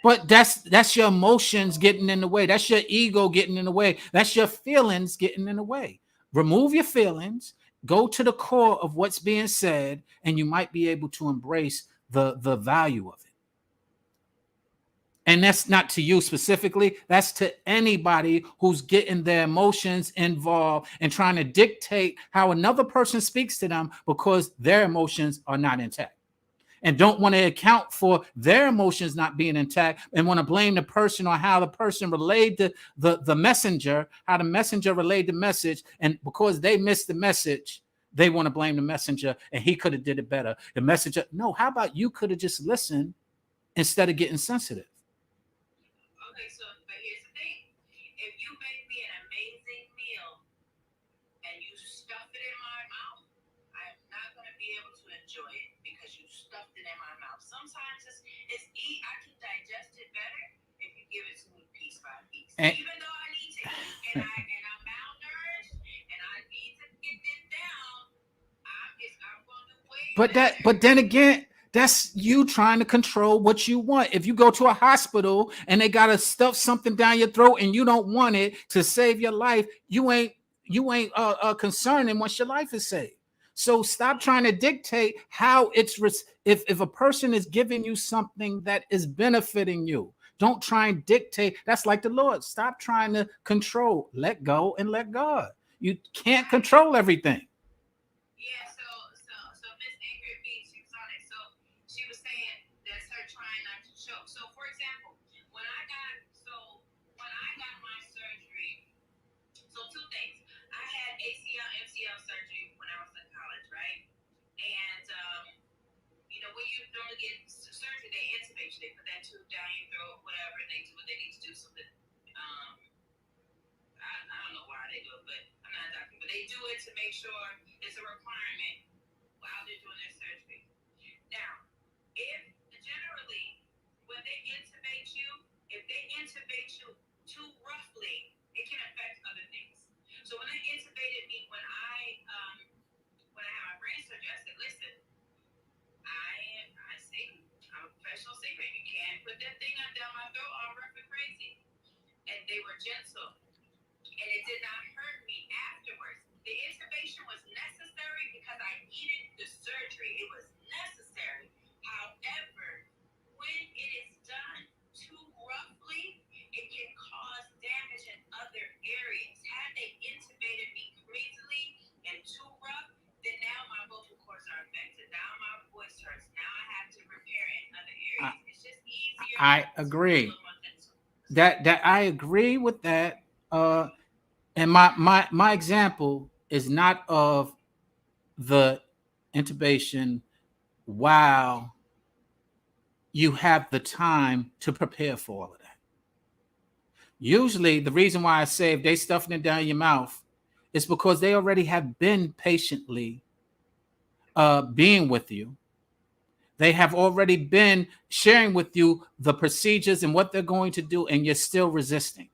[SPEAKER 1] But that's your emotions getting in the way. That's your ego getting in the way. That's your feelings getting in the way. Remove your feelings, go to the core of what's being said, and you might be able to embrace the value of it. And that's not to you specifically, that's to anybody who's getting their emotions involved and trying to dictate how another person speaks to them because their emotions are not intact and don't want to account for their emotions not being intact and want to blame the person or how the person relayed the messenger, how the messenger relayed the message. And because they missed the message, they want to blame the messenger and he could have did it better. The messenger, no, how about you could have just listened instead of getting sensitive?
[SPEAKER 2] Okay, but here's the thing. If you make me an amazing meal and you stuff it in my mouth, I am not going to be able to enjoy it because you stuffed it in my mouth. Sometimes I can digest it better if you give it to me piece by piece. Even though I need to eat and I'm malnourished and I need to get this down, I'm going to wait.
[SPEAKER 1] But then again, That's you trying to control what you want. If you go to a hospital and they gotta stuff something down your throat and you don't want it to save your life, you ain't concerning once your life is saved. So stop trying to dictate how if a person is giving you something that is benefiting you. Don't try and dictate. That's like the Lord. Stop trying to control. Let go and let God. You can't control everything.
[SPEAKER 2] Yeah, so Miss Ingrid B, she was on it. So she was saying that's her trying not to choke. So for example, when I got my surgery, so two things. I had ACL, MCL surgery when I was in college, right? And when you normally get surgery, they intubate you, they put that tube down your throat, whatever, and they do what they need to do. So that I don't know why they do it, but I'm not a doctor. But they do it to make sure it's a requirement while they're doing their surgery. Now, if generally when they intubate you, if they intubate you too roughly, it can affect other things. So when they intubated me when I had my brain surgery, I said, listen, I sing. I'm a professional singer. You can't put that thing down my throat all rough and crazy. And they were gentle. And it did not hurt me afterwards. The intubation was necessary because I needed the surgery. It was necessary. However, when it is done too roughly, it can cause damage in other areas. Had they intubated me crazily and too rough, then now my vocal cords are affected. Now my voice hurts. Now I have to repair it in other
[SPEAKER 1] I,
[SPEAKER 2] areas. It's just easier
[SPEAKER 1] I
[SPEAKER 2] to be a
[SPEAKER 1] agree.
[SPEAKER 2] little more gentle.
[SPEAKER 1] That I agree with that. And my example is not of the intubation while you have the time to prepare for all of that. Usually, the reason why I say if they stuffing it down your mouth is because they already have been patiently being with you. They have already been sharing with you the procedures and what they're going to do, and you're still resisting.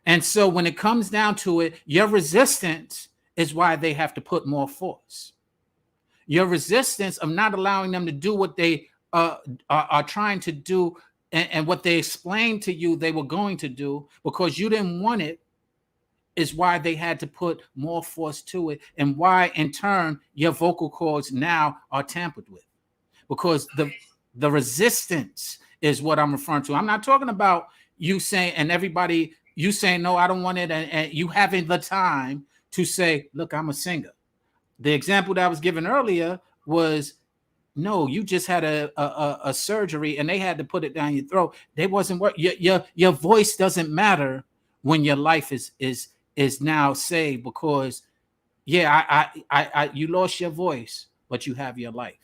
[SPEAKER 1] And so when it comes down to it, your resistance is why they have to put more force. Your resistance of not allowing them to do what they are trying to do and what they explained to you they were going to do because you didn't want it is why they had to put more force to it and why in turn your vocal cords now are tampered with because the
[SPEAKER 2] Okay.
[SPEAKER 1] the resistance is what I'm referring to. I'm not talking about you saying and everybody you saying no, I don't want it, and you having the time to say, look, I'm a singer. The example that I was given earlier was no, you just had a surgery and they had to put it down your throat. They wasn't work. Your voice doesn't matter when your life is now saved because yeah, you lost your voice, but you have your life.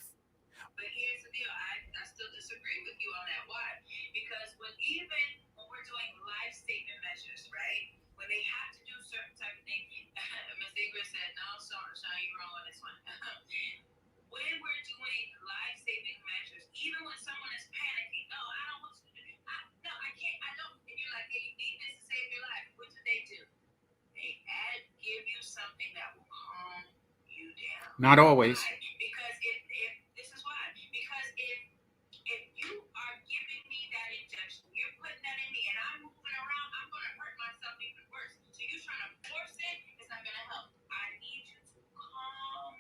[SPEAKER 2] But here's the deal. I still disagree with you on that. Why? Because when we're doing life saving measures, right? When they have to do certain type of thing, Ms. Ingrid said, no, Sean, you're wrong on this one. When we're doing life saving measures, even when someone is panicking, no, I don't want you to do no, I can't, I don't. And you're like, hey, you need this to save your life. What do? Give you something that will calm you down.
[SPEAKER 1] Not always.
[SPEAKER 2] Why? Because if this is why. Because if you are giving me that injection, you're putting that in me, and I'm moving around, I'm gonna hurt myself even worse. So you trying to force it, it's not gonna help. I need you to calm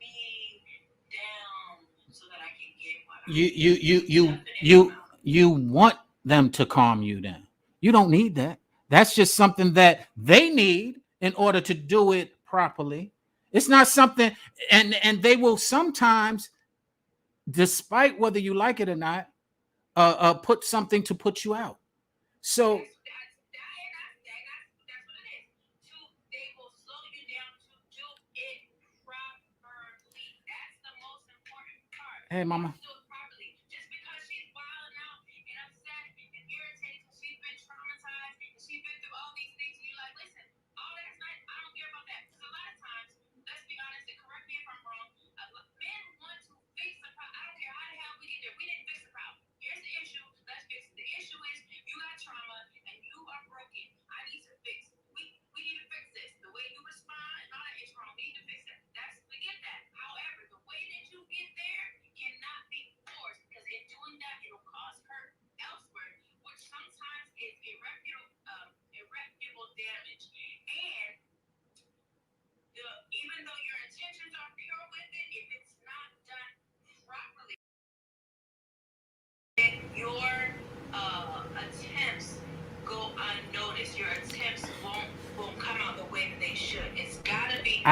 [SPEAKER 2] me down so that I can get what I
[SPEAKER 1] You you
[SPEAKER 2] need.
[SPEAKER 1] you you
[SPEAKER 2] Stuff it in my
[SPEAKER 1] you
[SPEAKER 2] mouth.
[SPEAKER 1] you want them to calm you down. You don't need that. That's just something that they need in order to do it properly. It's not something, and they will sometimes, despite whether you like it or not, put something to put you out. So
[SPEAKER 2] That's what it is. They will slow you down to do it properly. That's the most important part.
[SPEAKER 1] hey,
[SPEAKER 2] You have
[SPEAKER 1] mama.
[SPEAKER 2] to do it properly. Just because she's wilding out and upset and irritated because she's been traumatized and she's been through all these things, and you're like, listen, all that's nice. I don't care about that. Because a lot of times, let's be honest and correct me if I'm wrong, men want to fix the problem. I don't care how the hell we get there. We didn't fix the problem. Here's the issue. Let's fix it. The issue is you got trauma and you are broken. I need to fix. We need to fix this. The way you respond and all that is wrong. We need to fix that. We get that. However, the way that you get there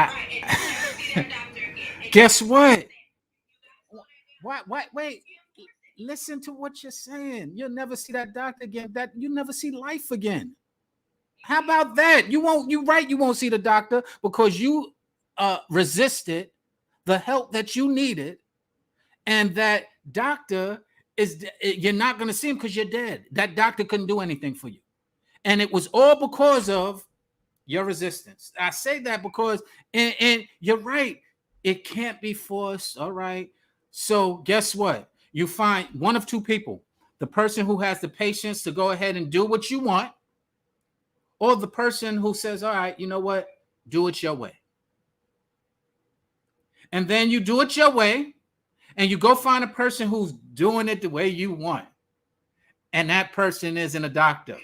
[SPEAKER 2] Right, and you never see that doctor again. And
[SPEAKER 1] Guess
[SPEAKER 2] that's what I'm
[SPEAKER 1] what?
[SPEAKER 2] saying. You gotta slow that down.
[SPEAKER 1] What?
[SPEAKER 2] You
[SPEAKER 1] Wait.
[SPEAKER 2] can't force it.
[SPEAKER 1] Listen to what you're saying. You'll never see that doctor again. That you never see life again.
[SPEAKER 2] You
[SPEAKER 1] How
[SPEAKER 2] can't
[SPEAKER 1] about
[SPEAKER 2] force
[SPEAKER 1] that?
[SPEAKER 2] it.
[SPEAKER 1] You won't. You right. You won't see the doctor because you resisted the help that you needed, and that doctor is. You're not going to see him because you're dead. That doctor couldn't do anything for you, and it was all because of your resistance. I say that because, and you're right. It can't be forced. All right. So guess what? You find one of two people: the person who has the patience to go ahead and do what you want, or the person who says, all right, you know what? Do it your way. And then you do it your way, and you go find a person who's doing it the way you want. And that person isn't a doctor.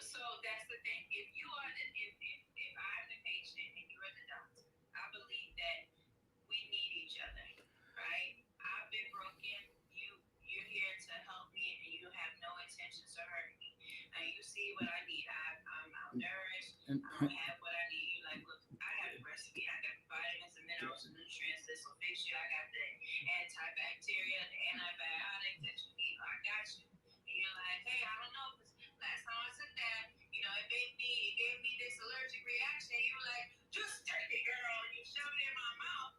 [SPEAKER 2] So that's the thing. If you are the if I'm the patient and you're the doctor, I believe that we need each other, right? I've been broken. You're here to help me, and you have no intentions of hurting me. And you see what I need. I'm malnourished.
[SPEAKER 1] And,
[SPEAKER 2] I don't have what I need. You like, look, I have to breastfeed. I got the vitamins and minerals and nutrients. This will fix you. I got the antibacterial, the antibiotics that you need. I got you. And you're like, hey, I don't know, because last time I took that, it gave me this allergic reaction. You were like, just take it, girl, and you shove it in my mouth.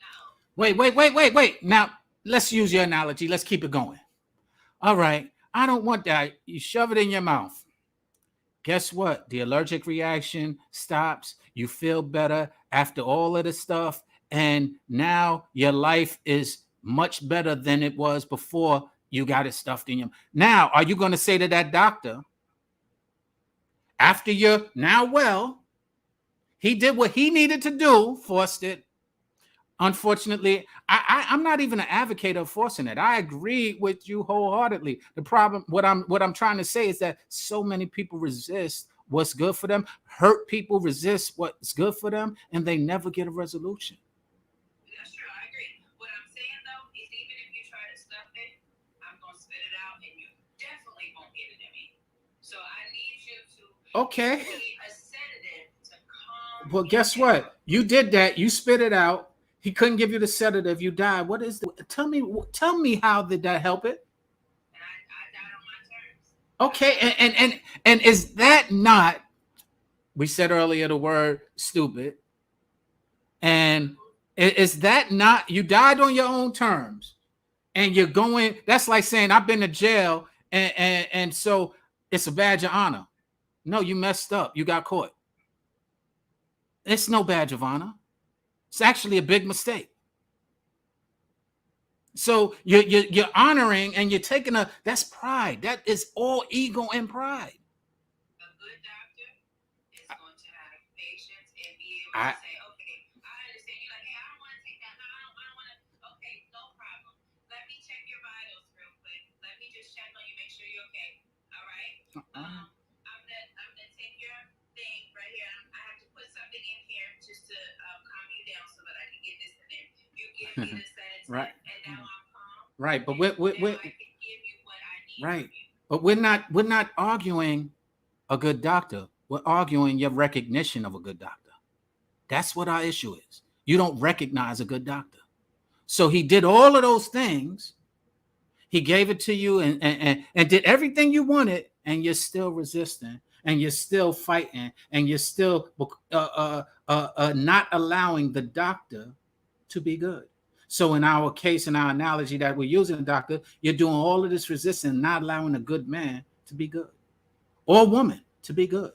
[SPEAKER 2] No.
[SPEAKER 1] wait. Now, let's use your analogy. Let's keep it going. All right. I don't want that. You shove it in your mouth. Guess what? The allergic reaction stops. You feel better after all of the stuff. And now your life is much better than it was before you got it stuffed in you. Now, are you going to say to that doctor, after you're now well, he did what he needed to do, forced it. Unfortunately, I'm not even an advocate of forcing it. I agree with you wholeheartedly. The problem, what I'm trying to say is that so many people resist what's good for them. Hurt people resist what's good for them, and they never get a resolution.
[SPEAKER 2] That's true. I agree. What I'm saying though is even if you try to stuff it, I'm gonna spit it out, and you definitely won't get it in me. So I need you to
[SPEAKER 1] Okay.
[SPEAKER 2] give me a sedative to calm
[SPEAKER 1] Well,
[SPEAKER 2] me
[SPEAKER 1] guess
[SPEAKER 2] down.
[SPEAKER 1] what? You did that. You spit it out. He couldn't give you the sedative. You died. What is the? Tell me how did that help it?
[SPEAKER 2] And I died on my terms. I
[SPEAKER 1] Okay,
[SPEAKER 2] died on my terms.
[SPEAKER 1] and is that not? We said earlier the word stupid. And is that not, you died on your own terms and you're going, that's like saying, I've been to jail and so it's a badge of honor. No, you messed up. You got caught. It's no badge of honor. It's actually a big mistake. So you're honoring and you're taking that's pride. That is all ego and pride.
[SPEAKER 2] A good doctor is going to have patience and be able to
[SPEAKER 1] I
[SPEAKER 2] say, okay, I understand. You're like, hey, I don't want to take that. No, I don't want to. Okay, no problem. Let me check your vitals real quick. Let me just check on you, make sure you're okay. All right. I'm gonna take your thing right here. I have to put something in here just to calm you down so that I can get this in there. You give me the
[SPEAKER 1] right.
[SPEAKER 2] sedative, and now I'm calm,
[SPEAKER 1] Right, but
[SPEAKER 2] and now I can give you what I need
[SPEAKER 1] right.
[SPEAKER 2] from you.
[SPEAKER 1] But we're not arguing a good doctor. We're arguing your recognition of a good doctor. That's what our issue is. You don't recognize a good doctor. So he did all of those things. He gave it to you and did everything you wanted, and you're still resisting, and you're still fighting, and you're still not allowing the doctor to be good. So in our case, in our analogy that we're using, doctor, you're doing all of this resistance, not allowing a good man to be good or woman to be good.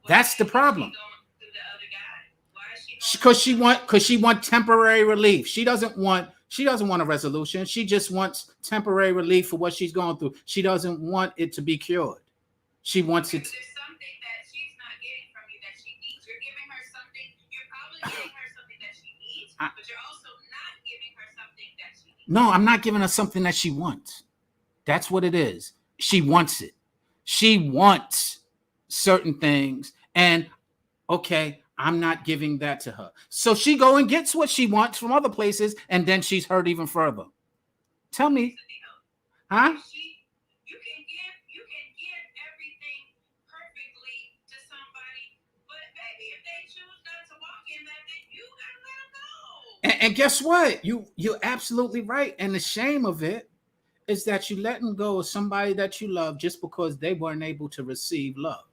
[SPEAKER 2] Why
[SPEAKER 1] That's the
[SPEAKER 2] isn't she
[SPEAKER 1] problem.
[SPEAKER 2] going through the other guy? Why is she going
[SPEAKER 1] Because
[SPEAKER 2] through
[SPEAKER 1] she
[SPEAKER 2] the
[SPEAKER 1] want because she want temporary relief. She doesn't want a resolution. She just wants temporary relief for what she's going through. She doesn't want it to be cured. She wants
[SPEAKER 2] Okay,
[SPEAKER 1] it.
[SPEAKER 2] but there's something that she's not getting from you that she needs. You're giving her something. You're probably getting her something that she needs,
[SPEAKER 1] I,
[SPEAKER 2] but you're also not giving her something that she
[SPEAKER 1] no,
[SPEAKER 2] needs.
[SPEAKER 1] I'm not giving her something that she wants. That's what it is. She wants it. She wants certain things, and okay, I'm not giving that to her. So she go and gets what she wants from other places, and then she's hurt even further. Tell
[SPEAKER 2] Okay,
[SPEAKER 1] me,
[SPEAKER 2] so
[SPEAKER 1] huh?
[SPEAKER 2] if she, you can give everything perfectly to somebody, but
[SPEAKER 1] And guess what? You're absolutely right. And the shame of it is that you letting go of somebody that you love just because they weren't able to receive love.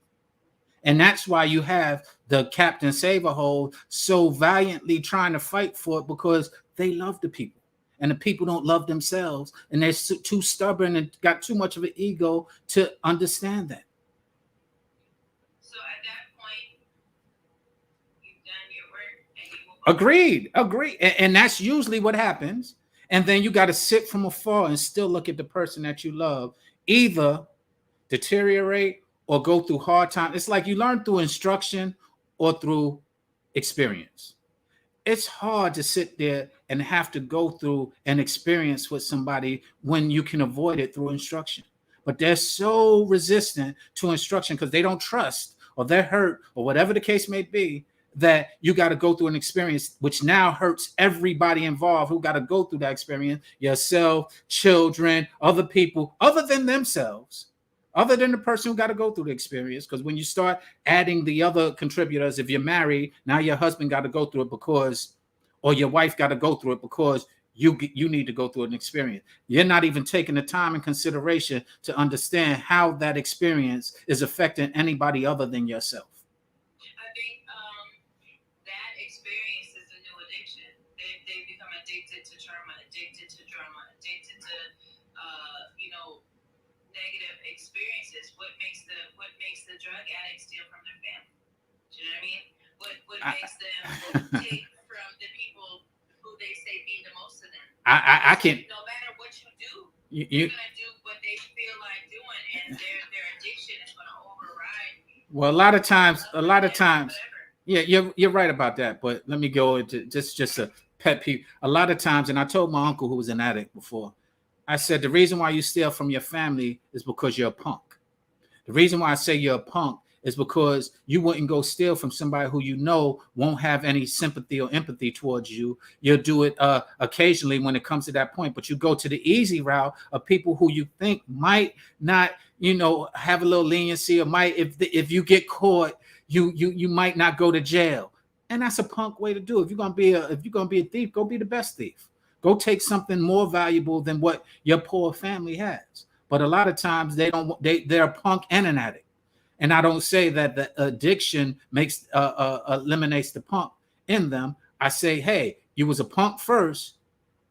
[SPEAKER 1] And that's why you have the Captain Saverhole so valiantly trying to fight for it, because they love the people. And the people don't love themselves. And they're too stubborn and got too much of an ego to understand that.
[SPEAKER 2] So at that point, you've done your work and you move on.
[SPEAKER 1] Agreed. Agreed. And that's usually what happens. And then you got to sit from afar and still look at the person that you love, either deteriorate or go through hard times. It's like you learn through instruction or through experience. It's hard to sit there and have to go through an experience with somebody when you can avoid it through instruction. But they're so resistant to instruction because they don't trust, or they're hurt, or whatever the case may be, that you got to go through an experience which now hurts everybody involved who got to go through that experience: yourself, children, other people other than themselves, other than the person who got to go through the experience. Because when you start adding the other contributors, if you're married, now your husband got to go through it because, or your wife got to go through it because you need to go through an experience. You're not even taking the time and consideration to understand how that experience is affecting anybody other than yourself.
[SPEAKER 2] I think that experience is a new addiction. They become addicted to trauma, addicted to drama, addicted to negative experiences. What makes the drug addict steal from their family? Do you know what I mean? What makes them take from the people who they say mean the most to them?
[SPEAKER 1] I can.
[SPEAKER 2] No matter what you do,
[SPEAKER 1] You,
[SPEAKER 2] they're
[SPEAKER 1] you
[SPEAKER 2] gonna do what they feel like doing, and their addiction is gonna override
[SPEAKER 1] well, a
[SPEAKER 2] love
[SPEAKER 1] lot
[SPEAKER 2] for
[SPEAKER 1] of
[SPEAKER 2] them,
[SPEAKER 1] times,
[SPEAKER 2] whatever.
[SPEAKER 1] yeah, you're right about that. But let me go into just a pet peeve. A lot of times, and I told my uncle who was an addict before, I said the reason why you steal from your family is because you're a punk. The reason why I say you're a punk is because you wouldn't go steal from somebody who you know won't have any sympathy or empathy towards you. You'll do it occasionally when it comes to that point, but you go to the easy route of people who you think might not, have a little leniency, or might, if you get caught, you might not go to jail. And that's a punk way to do it. If you're gonna be a thief, go be the best thief. Go take something more valuable than what your poor family has. But a lot of times they're a punk and an addict. And I don't say that the addiction makes eliminates the punk in them. I say, hey, you was a punk first,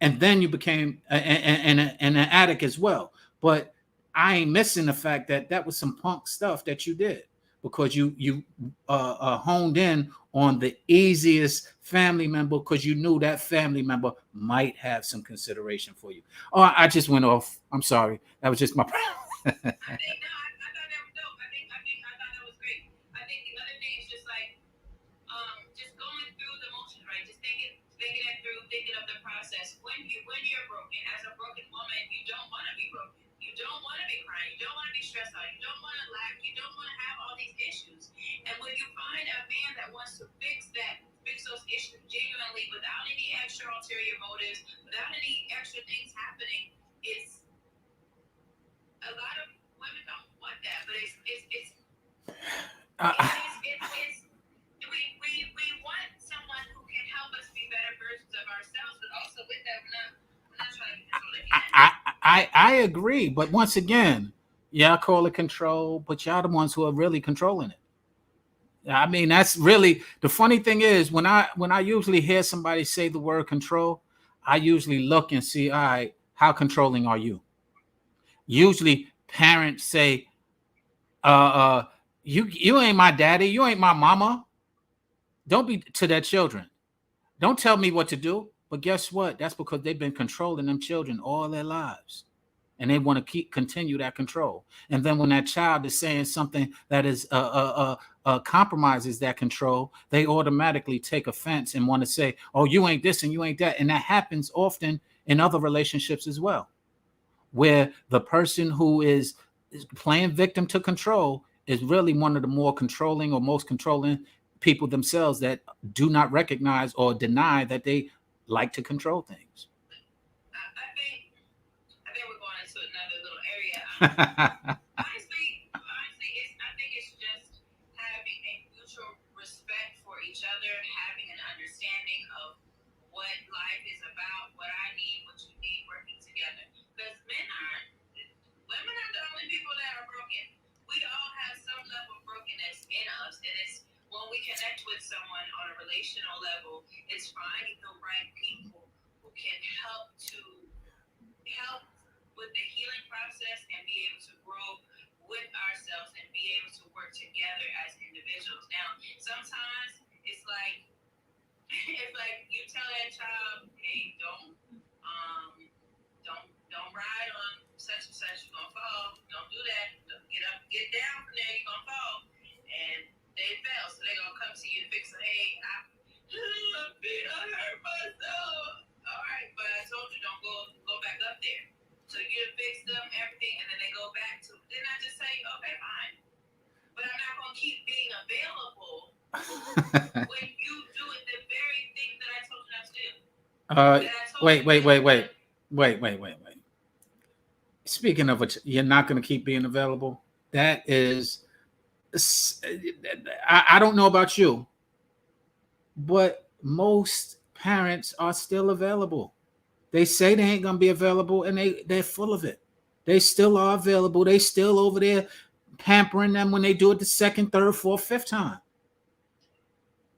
[SPEAKER 1] and then you became an addict as well. But I ain't missing the fact that that was some punk stuff that you did, because you honed in on the easiest family member because you knew that family member might have some consideration for you. Oh, I just went off. I'm sorry. That was just my.
[SPEAKER 2] I think no, I thought that was dope. I thought that was great. I think the other thing is just like just going through the motions, right? Just thinking it through, thinking of the process. When you're broken, as a broken woman, you don't want to be broken. You don't want to be crying. You don't want to be stressed out. You don't want to laugh. You don't want to have all these issues. And when you find a man that wants to fix those issues genuinely, without any extra ulterior motives, without any extra things happening, it's a lot of women don't want that, but
[SPEAKER 1] uh,
[SPEAKER 2] it's we want someone who can help us be better versions of ourselves, but also with that, we're not trying to control it again.
[SPEAKER 1] I agree, but once again, yeah, I call it control, but y'all the ones who are really controlling it. I mean, that's really the funny thing is when I usually hear somebody say the word control, I usually look and see, all right, how controlling are you? Usually, parents say, uh, uh, you ain't my daddy, you ain't my mama. Don't be to their children. Don't tell me what to do. But guess what? That's because they've been controlling them children all their lives, and they want to continue that control. And then when that child is saying something that is compromises that control, they automatically take offense and want to say, "Oh, you ain't this and you ain't that," and that happens often in other relationships as well, where the person who is playing victim to control is really one of the more controlling or most controlling people themselves that do not recognize or deny that they like to control things.
[SPEAKER 2] I think we're going into another little area. Honestly, I think it's just having a mutual respect for each other, having an understanding of what we connect with someone on a relational level, it's finding the right people who can help with the healing process and be able to grow with ourselves and be able to work together as individuals. Now, sometimes it's like it's like you tell that child, hey, um don't ride on such and such, you're gonna fall. Don't do that. Don't get up, get down from there, you're gonna fall. And they fell, so they're gonna come to you to fix it. Hey, I hurt myself. All right, but I told you don't go back up there. So you fix them everything, and then they go back to. Didn't I just say okay, fine? But I'm not gonna keep being available when you do it the very thing that I told you not to do.
[SPEAKER 1] Wait. Speaking of which, you're not going to keep being available. That is, I don't know about you, but most parents are still available. They say they ain't going to be available, and they're full of it. They still are available. They still over there pampering them when they do it the second, third, fourth, fifth time.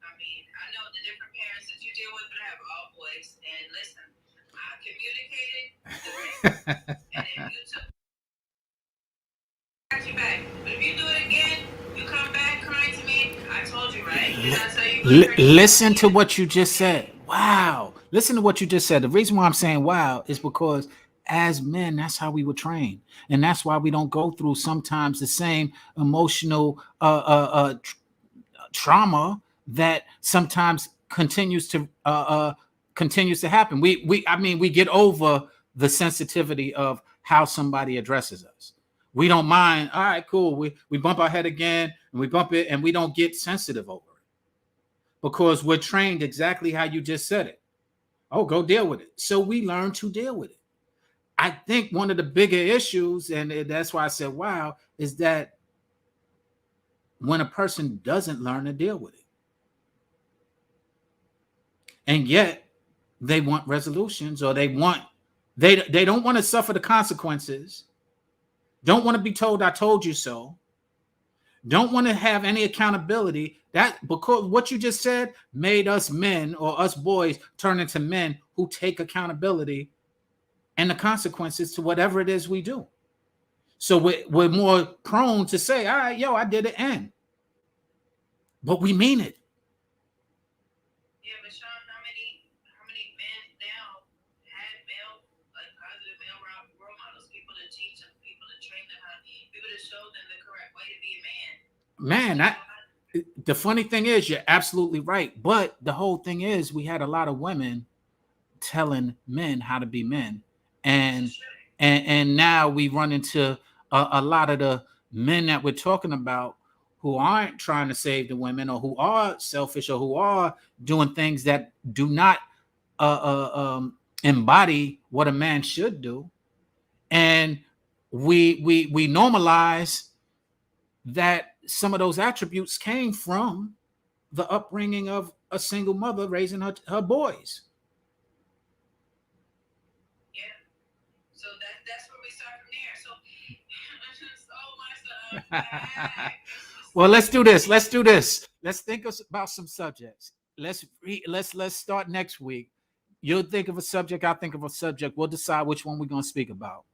[SPEAKER 2] I mean, I know the different parents that you deal with, but I have all boys. And listen, I communicated the risk. And if you took got you back. But if you do it again, you come back crying to me. I told you, right? Did I tell you?
[SPEAKER 1] Listen to what you just said. Wow. Listen to what you just said. The reason why I'm saying wow is because as men, that's how we were trained. And that's why we don't go through sometimes the same emotional trauma that sometimes continues to happen. We get over the sensitivity of how somebody addresses us. We don't mind. All right, cool. We bump our head again and we bump it and we don't get sensitive over it because we're trained exactly how you just said it. Oh, go deal with it. So we learn to deal with it. I think one of the bigger issues, and that's why I said wow, is that when a person doesn't learn to deal with it, and yet they want resolutions, or they don't want to suffer the consequences, don't want to be told I told you so, don't want to have any accountability. That because what you just said made us men or us boys turn into men who take accountability and the consequences to whatever it is we do. So we're more prone to say, all right, yo, I did it, and but we mean it.
[SPEAKER 2] Yeah, but Sean, how many men now had male like positive male role models, people to teach them, people to train them, people to show them the correct way to be a man.
[SPEAKER 1] Man, the funny thing is, you're absolutely right. But the whole thing is, we had a lot of women telling men how to be men, and and now we run into a lot of the men that we're talking about who aren't trying to save the women, or who are selfish, or who are doing things that do not embody what a man should do, and we normalize that some of those attributes came from the upbringing of a single mother raising her boys.
[SPEAKER 2] Yeah. So that's where we start from there. So so much to unpack.
[SPEAKER 1] Well, let's do this. Let's do this. Let's think about some subjects. Let's start next week. You'll think of a subject. I'll think of a subject. We'll decide which one we're going to speak about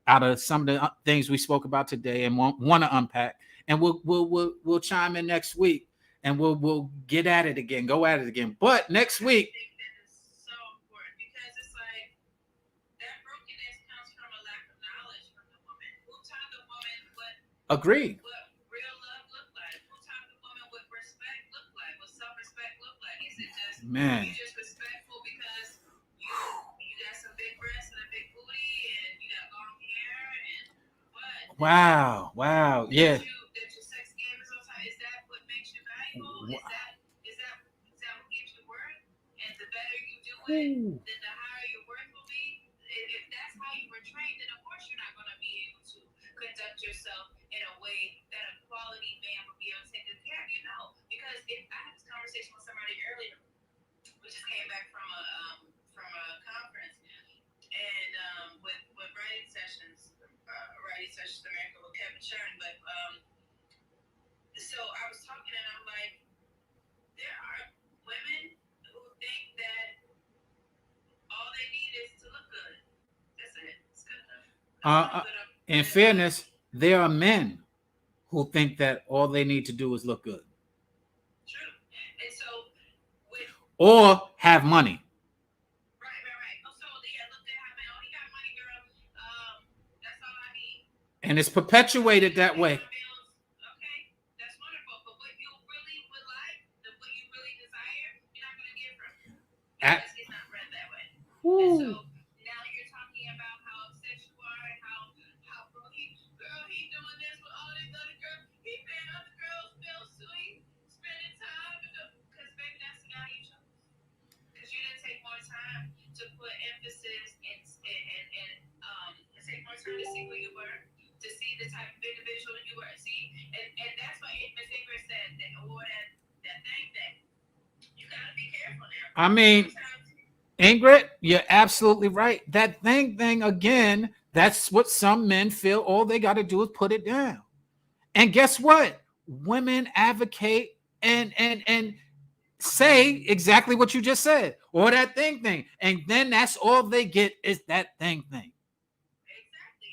[SPEAKER 1] out of some of the things we spoke about today and want to unpack. And we'll chime in next week and we'll get at it again. Go at it again. But next week.
[SPEAKER 2] I think that is so important because it's like that brokenness comes from a lack of knowledge from the woman. Who taught the woman
[SPEAKER 1] Agreed.
[SPEAKER 2] what real love looked like? Who taught the woman what respect looked like? What self-respect looked like? Is it just
[SPEAKER 1] Man.
[SPEAKER 2] you just respectful because you got some big breasts and a big booty and you got long hair and what?
[SPEAKER 1] Wow. Yeah.
[SPEAKER 2] That your sex game is on time? Is that what makes you valuable? Is that what gives you worth? And the better you do it, then the higher your worth will be. If that's how you were trained, then of course you're not going to be able to conduct yourself in a way that a quality man would be able to take good care of you. No, because if I had this conversation with somebody earlier, we just came back from a conference and with writing sessions America with Kevin Shern. But so I was talking and I'm like,
[SPEAKER 1] In fairness, there are men who think that all they need to do is look good.
[SPEAKER 2] True. And so with
[SPEAKER 1] or have money.
[SPEAKER 2] right. Oh, so yeah, look at how man. Oh, he got money, girl. That's all I need.
[SPEAKER 1] And it's perpetuated that way.
[SPEAKER 2] Okay, that's wonderful. But what you really would like, what you really desire, you're not going to get from him because he's not read that way. And so now you're talking about how obsessed you are and how girl he doing this with all these other girls. He paying other girls bills too. He spending time because baby, that's the guy you chose. Because you didn't take more time to put emphasis and take more time to see who you were, to see the type of individual you were. See, and that's why Miss Ingrid said that, that thing that you gotta be careful now.
[SPEAKER 1] I mean, Ingrid, you're absolutely right. That thing again, that's what some men feel all they got to do is put it down. And guess what? Women advocate and say exactly what you just said, or that thing. And then that's all they get is that thing.
[SPEAKER 2] Exactly.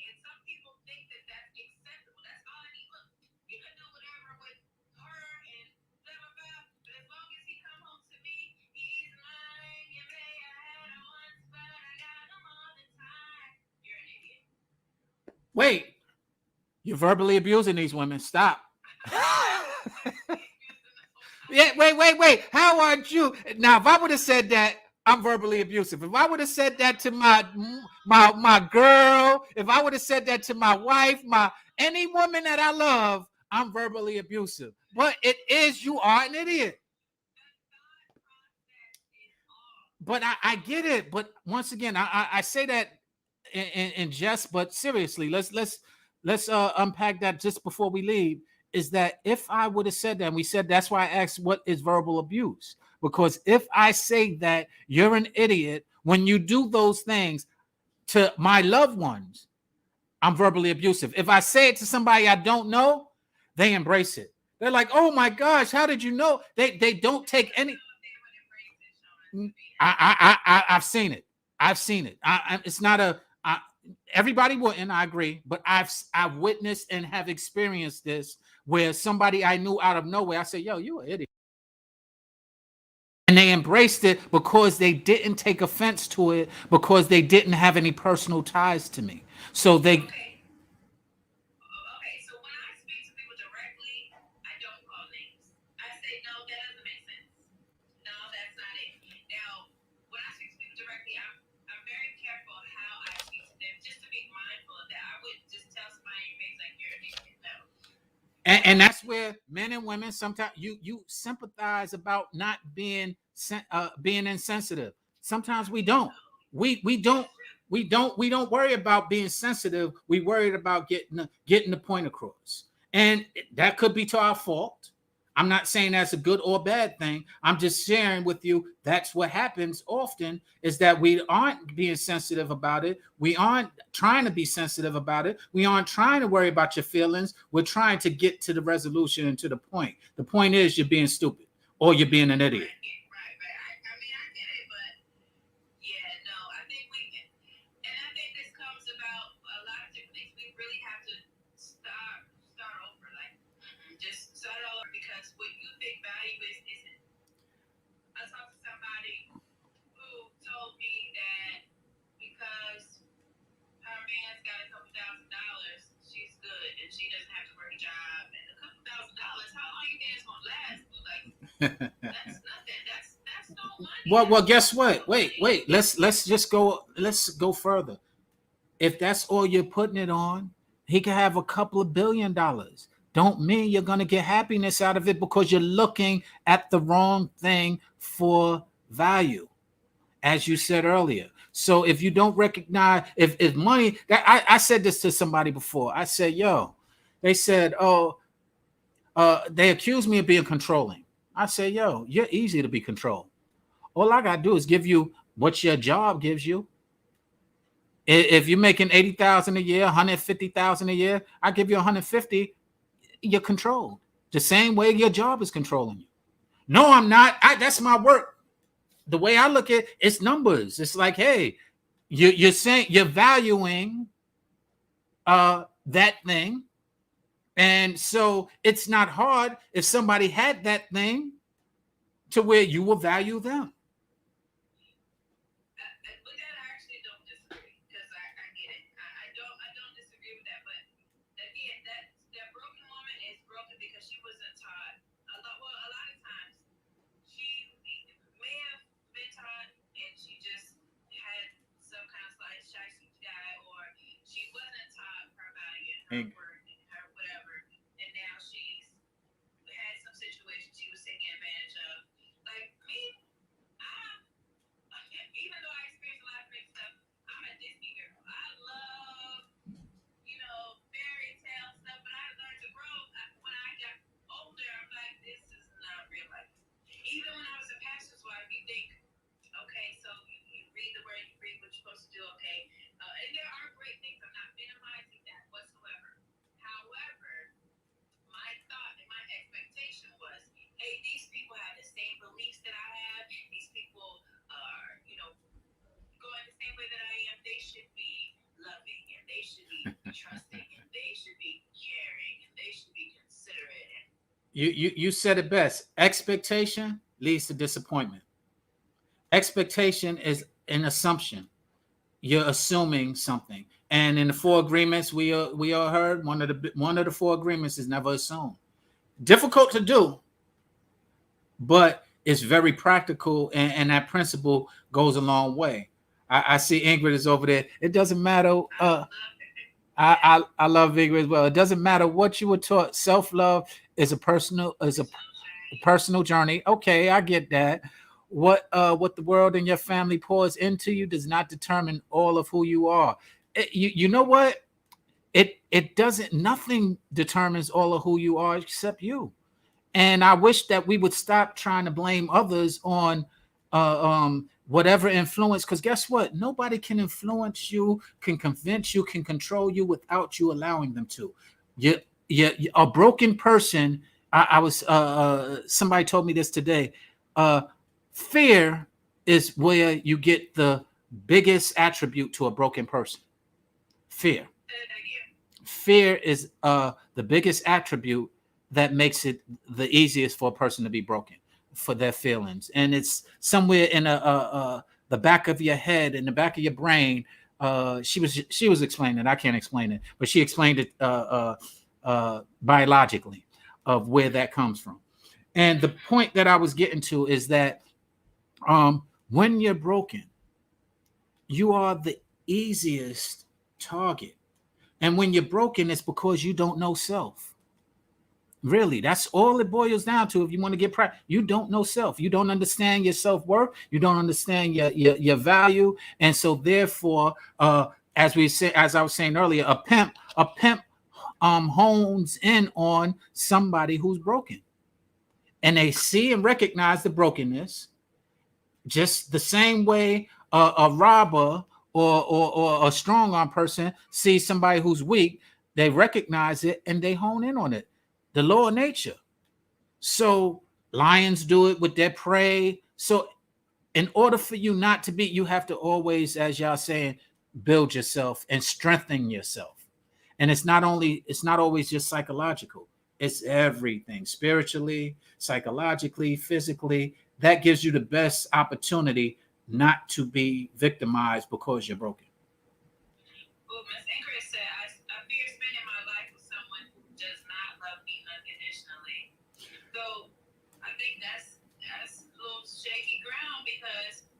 [SPEAKER 2] And some people think that that's acceptable. That's all I need. Look, he can do whatever with her and blah, blah, blah. But as long as he come home to me, he's mine. You may have had him once, but I got him all the time. You're an idiot.
[SPEAKER 1] Wait, you're verbally abusing these women. Stop. Yeah, wait. How aren't you? Now, if I would have said that, I'm verbally abusive. If I would have said that to my girl, if I would have said that to my wife, any woman that I love, I'm verbally abusive. But it is, you are an idiot. But I get it. But once again, I say that in jest, but seriously, let's unpack that just before we leave. Is that if I would have said that, and we said that's why I asked what is verbal abuse, because if I say that you're an idiot when you do those things to my loved ones, I'm verbally abusive. If I say it to somebody I don't know, they embrace it. They're like, oh my gosh, how did you know? They don't take any. I've seen it. It's not a. Everybody wouldn't. I agree, but I've witnessed and have experienced this where somebody I knew out of nowhere, I said, "Yo, you an idiot," and they embraced it because they didn't take offense to it because they didn't have any personal ties to me. So they.
[SPEAKER 2] Okay, so when I speak to people directly, I don't call names. I say, no, that doesn't make sense. No, that's not it. Now, when I speak to people directly, I'm very careful how I speak to them, just to be mindful of that. I wouldn't just tell somebody in your face like you're an idiot. No.
[SPEAKER 1] And that's where men and women sometimes you sympathize about not being insensitive. Sometimes we don't. We don't. We don't worry about being sensitive. We worried about getting the point across, and that could be to our fault. I'm not saying that's a good or bad thing. I'm just sharing with you that's what happens often is that we aren't being sensitive about it. We aren't trying to be sensitive about it. We aren't trying to worry about your feelings. We're trying to get to the resolution and to the point. The point is you're being stupid or you're being an idiot.
[SPEAKER 2] Right. I mean, I get it, but yeah, no, I think I think this comes about a lot of different things. We really have to start over, like just start over because what you think value isn't. I talked to somebody who told me that because her man's got a couple $1,000s, she's good and she doesn't have to work a job. And a couple $1,000, how long you think it's gonna last? Like that's nothing. That's no money.
[SPEAKER 1] Well, guess what? Wait. Let's just go. Let's go further. If that's all you're putting it on, he can have a couple of $1 billion. Don't mean you're going to get happiness out of it because you're looking at the wrong thing for value, as you said earlier. So if you don't recognize, if money, I said this to somebody before. I said, yo, they said, oh, they accused me of being controlling. I said, yo, you're easy to be controlled. All I got to do is give you what your job gives you. If you're making 80,000 a year, 150,000 a year, I give you 150. You're controlled the same way your job is controlling you. No, I'm not. That's my work. The way I look at it's numbers. It's like, hey, you're saying you're valuing that thing. And so it's not hard if somebody had that thing to where you will value them.
[SPEAKER 2] With that, I actually don't disagree because I get it. I don't disagree with that. But again, that broken woman is broken because she wasn't taught a lot. Well, a lot of times she may have been taught and she just had some kind of slight shy guy, or she wasn't taught her value and her worth and her whatever, and now she's had some situation she was taking advantage of. Like me, I'm even though I experienced a lot of great stuff, I'm a Disney girl. I love, fairy tale stuff, but I learned to grow when I got older. I'm like, this is not real life. Even when I was a pastor's wife, you think, okay, so you read the word, you read what you're supposed to do, okay. And there are great things. I'm not minimizing that whatsoever. However, my thought and my expectation was, hey, these people have the same beliefs that I have. These people are, going the same way that I am. They should be loving and they should be trusting and they should be caring and they should be considerate. And
[SPEAKER 1] You said it best. Expectation leads to disappointment. Expectation is an assumption. You're assuming something. And in the four agreements we all heard, one of the four agreements is never assume. Difficult to do, but it's very practical, and that principle goes a long way. I see Ingrid is over there. It doesn't matter. I love Ingrid as well. It doesn't matter what you were taught. Self love is a personal journey. Okay, I get that. What the world and your family pours into you does not determine all of who you are. You know what? It doesn't. Nothing determines all of who you are except you. And I wish that we would stop trying to blame others on whatever influence, because guess what? Nobody can influence you, can convince you, can control you without you allowing them to. You, a broken person. I was somebody told me this today. Uh, Fear is where you get the biggest attribute to a broken person. Fear. Fear is the biggest attribute that makes it the easiest for a person to be broken for their feelings, and it's somewhere in the back of your head, in the back of your brain. She was explaining it. I can't explain it, but she explained it biologically of where that comes from. And the point that I was getting to is that when you're broken, you are the easiest target. And when you're broken, it's because you don't know self. Really, that's all it boils down to. If you want to get you don't know self. You don't understand your self worth. You don't understand your value, and so therefore, as I was saying earlier, a pimp hones in on somebody who's broken, and they see and recognize the brokenness, just the same way a robber or a strong arm person sees somebody who's weak. They recognize it and they hone in on it. The law of nature. So lions do it with their prey. So in order for you not to be, you have to always, as y'all saying, build yourself and strengthen yourself. And it's not always just psychological. It's everything, spiritually, psychologically, physically. That gives you the best opportunity not to be victimized because you're broken.
[SPEAKER 2] well, Miss Ingrid said, I fear spending my life with someone who does not love me unconditionally. So I think that's a little shaky ground because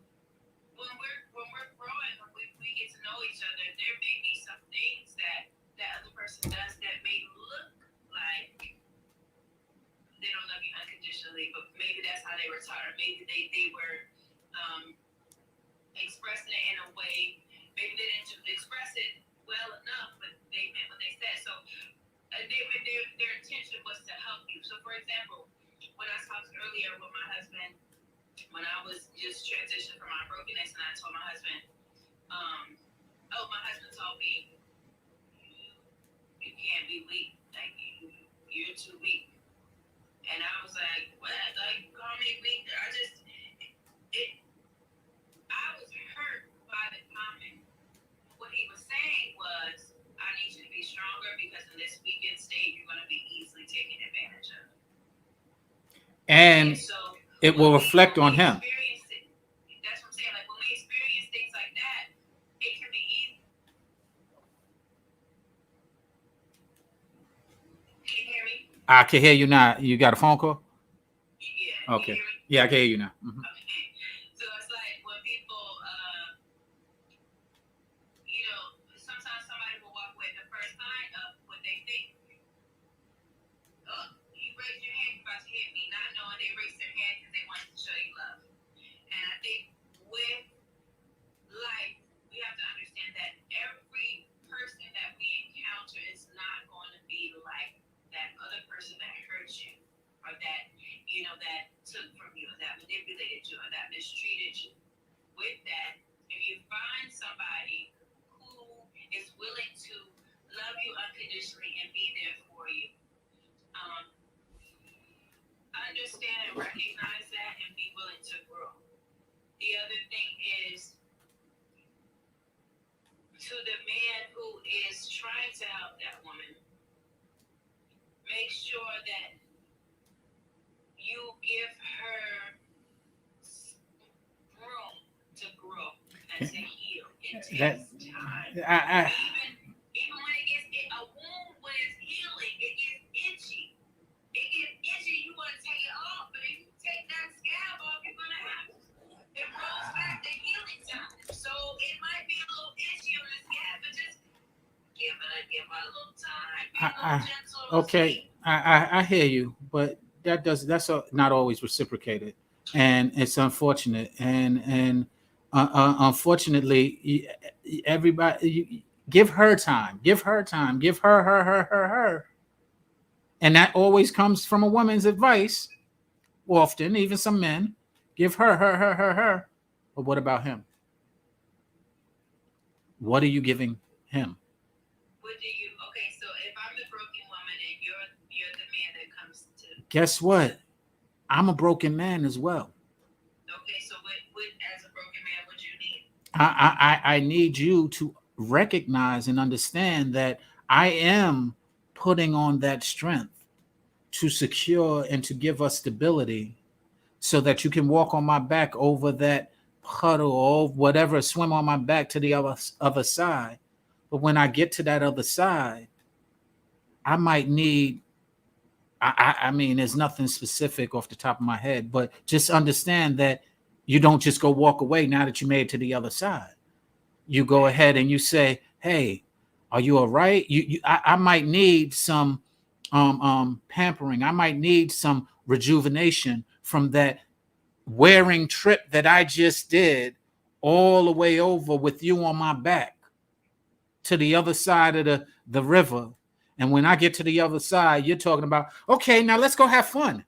[SPEAKER 2] when we're growing, when we get to know each other, there may be some things that other person does that may look like they don't love you unconditionally, but maybe that's how they were taught, or maybe they were expressing it in a way. Maybe they didn't express it well enough, but they meant what they said. So their intention was to help you. So, for example, when I talked earlier with my husband, when I was just transitioning from my brokenness, and I told my husband, my husband told me, you can't be weak. Like you're too weak. And I was like, what? Like, call me weak? I was hurt by the comment. What he was saying was, I need you to be weakened state, you're going to be easily taken advantage of.
[SPEAKER 1] And
[SPEAKER 2] so
[SPEAKER 1] it will reflect on him.
[SPEAKER 2] That's what I'm saying. Like when we experience things like that, it can be easy. Can you hear me?
[SPEAKER 1] I can hear you now. You got a phone call?
[SPEAKER 2] Yeah.
[SPEAKER 1] Okay. Yeah, I can hear you now.
[SPEAKER 2] Mm-hmm. Okay. So it's like when people, sometimes somebody will walk away the first sign of what they think. Oh, you raised your hand, you're about to hit me, not knowing they raised their hand because they wanted to show you love. And I think with life, we have to understand that every person that we encounter is not going to be like that other person that hurt you, or that that took from you, or that manipulated you, or that mistreated you. With that, if you find somebody who is willing to love you unconditionally and be there for you, understand and recognize that and be willing to grow. The other thing is, to the man who is trying to help that woman, make sure that you give her room to grow and to heal. It takes time. Even when it gets a wound, when it's healing, it gets itchy. It gets itchy. You want to take it off, but if you take that scab off, you're gonna have it rolls back the healing time. So it might be a little itchy on the scab, but just give it a little time. Be a little gentle.
[SPEAKER 1] Okay, I hear you, but that's not always reciprocated, and it's unfortunate. And unfortunately, everybody give her time, give her time, give her, and that always comes from a woman's advice. Often, even some men give her. But what about him? What are you giving him?
[SPEAKER 2] What do you? Okay, so if I'm the broken woman and you're the man that comes to.
[SPEAKER 1] Guess what? I'm a broken man as well.
[SPEAKER 2] Okay, so what as a broken man, what do you need?
[SPEAKER 1] I need you to recognize and understand that I am putting on that strength to secure and to give us stability so that you can walk on my back over that puddle or whatever, swim on my back to the other side. But when I get to that other side, I might need, I mean, there's nothing specific off the top of my head, but just understand that you don't just go walk away now that you made it to the other side. You go ahead and you say, hey, are you all right? I might need some pampering. I might need some rejuvenation from that wearing trip that I just did all the way over with you on my back to the other side of the river. And when I get to the other side, you're talking about, okay, now let's go have fun.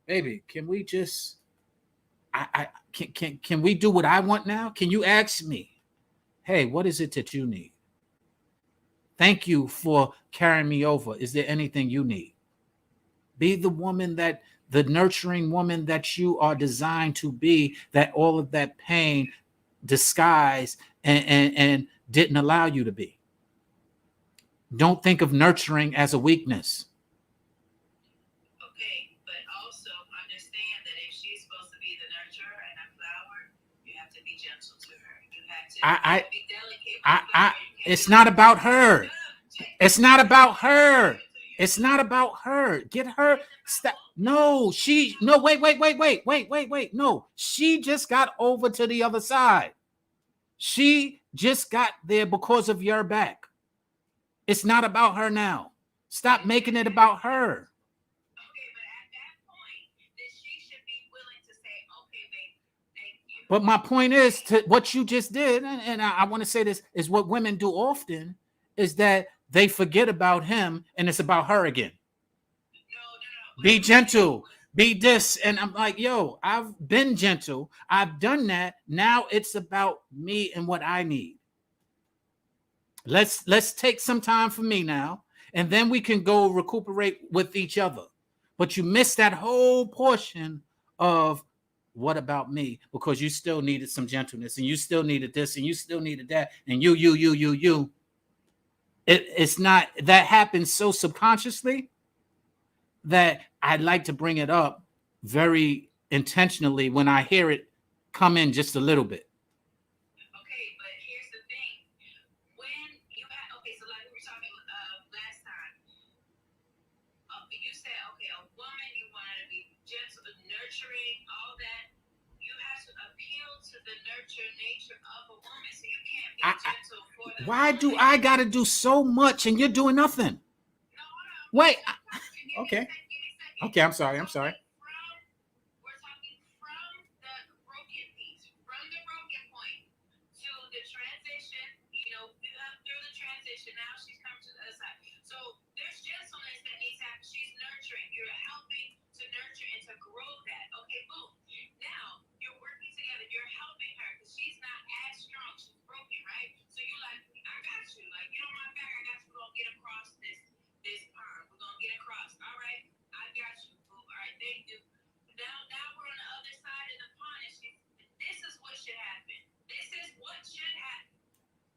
[SPEAKER 1] Baby, can we just can we do what I want now? Can you ask me, hey, what is it that you need? Thank you for carrying me over. Is there anything you need? Be the woman the nurturing woman that you are designed to be, that all of that pain disguised and didn't allow you to be. Don't think of nurturing as a weakness.
[SPEAKER 2] Okay, but also understand that if she's supposed to be the nurturer and a flower, you have to be gentle to her. You have to be delicate with her.
[SPEAKER 1] It's not about her. It's not about her. It's not about her. Get her. Stop. No, wait. No, she just got over to the other side. She just got there because of your back. It's not about her now. Stop making it about her.
[SPEAKER 2] Okay, but at that point, then she should be willing to say, okay, babe, thank you.
[SPEAKER 1] But my point is to what you just did, and I want to say this is what women do often, is that they forget about him and it's about her again.
[SPEAKER 2] No.
[SPEAKER 1] Be gentle. Be this. And I'm like, yo, I've been gentle. I've done that. Now it's about me and what I need. Let's take some time for me now, and then we can go recuperate with each other. But you missed that whole portion of what about me, because you still needed some gentleness, and you still needed this, and you still needed that, and you. it's not that happens so subconsciously that I'd like to bring it up very intentionally when I hear it come in just a little bit.
[SPEAKER 2] Okay, but here's the thing. When you have, okay, so like we were talking last time, you said, okay, a woman, you want her to be gentle, nurturing, all that. You have to appeal to the nurture nature of a woman, so you can't be gentle for the
[SPEAKER 1] Why
[SPEAKER 2] woman.
[SPEAKER 1] do I got to do so much and you're doing nothing?
[SPEAKER 2] No, hold on.
[SPEAKER 1] Wait.
[SPEAKER 2] Okay.
[SPEAKER 1] Okay. Okay, I'm sorry. I'm sorry.
[SPEAKER 2] We're talking from the broken piece, from the broken point to the transition. You know, through the transition, now she's come to the other side. So there's gentleness that needs to happen. She's nurturing. You're helping to nurture and to grow that. Okay, boom. Now you're working together. You're helping her because she's not as strong. She's broken, right? So you're like, I got you. Like, you know my back. I got you. We're gonna get across this pond. We're gonna get across. All right, I got you. Boom. All right, thank you. Now we're on the other side of the pond, and this is what should happen. This is what should happen.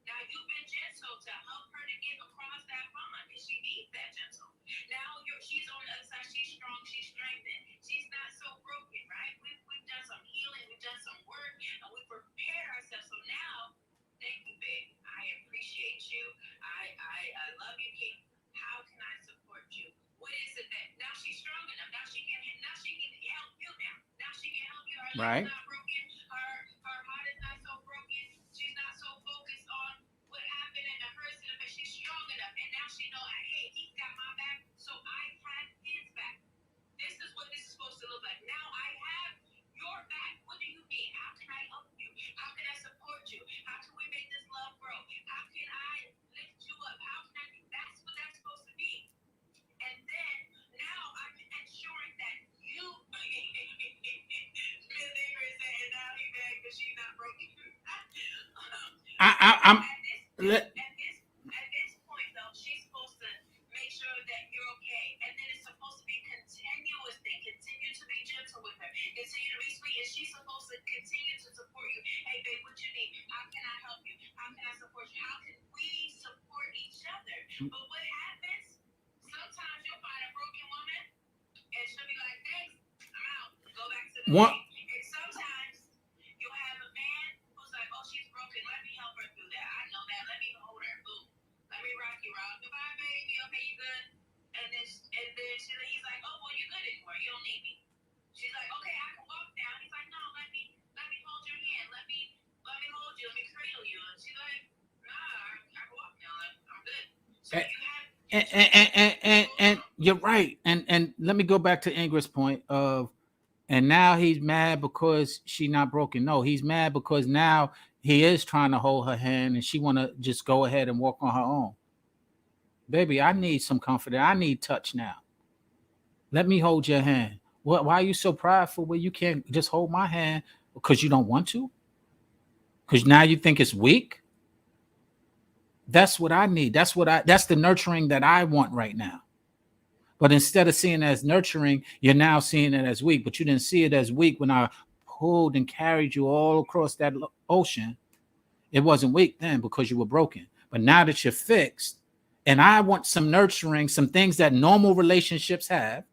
[SPEAKER 2] Now you've been gentle to help her to get across that pond, and she needs that gentle. Now she's on the other side. She's strong. She's strengthened. She's not so broken, right? We've done some healing. We've done some work, and we prepared ourselves. So now, thank you, babe. I appreciate you. I love you, King. How can I support you? What is it that now she's strong enough? Now she can help you now. Now she can help you. Her leg's not broken. Her heart is not so broken. She's not so focused on what happened and the hurts and the pain. She's strong enough, and now she know, hey, he's got my back, so I have his back. This is what this is supposed to look like. Now I have your back. What do you need? How can I help you? How can I support you? How can we make this love grow? How can I lift you up? How can I do? That's what that's supposed to be. And then now I'm ensuring that you Miss Ingrid saying now he mad because she's not broken.
[SPEAKER 1] I'm
[SPEAKER 2] At this point though, she's supposed to make sure that you're okay. And then it's supposed to be a continuous thing. Continue to be gentle with her. Continue to be sweet. And she's supposed to continue to support you. Hey babe, what you need? How can I help you? How can I support you? How can we support each other? But what happens? Sometimes you'll find a broken woman and she'll be like, thanks, I'm out. Go back to the
[SPEAKER 1] What?
[SPEAKER 2] thing. And sometimes you'll have a man who's like, oh, she's broken. Let me help her through that. I know that. Let me hold her. Boom. Let me rock you out. Goodbye, baby. Okay, you good? And then he's like, oh, well, you're good anymore. You don't need me. She's like, okay, I can walk now. He's like, no, let me hold your hand. Let me hold you. Let me cradle you. And she's like, nah, I can walk now. I'm good. So you have
[SPEAKER 1] and you're right. And let me go back to Ingrid's point of, and now he's mad because she not broken. No, he's mad because now he is trying to hold her hand and she want to just go ahead and walk on her own. Baby, I need some comfort. I need touch now. Let me hold your hand. What? Why are you so prideful where you can't just hold my hand because you don't want to? Because now you think it's weak? That's what I need. That's the nurturing that I want right now. But instead of seeing it as nurturing, you're now seeing it as weak. But you didn't see it as weak when I pulled and carried you all across that ocean. It wasn't weak then because you were broken. But now that you're fixed, and I want some nurturing, some things that normal relationships have.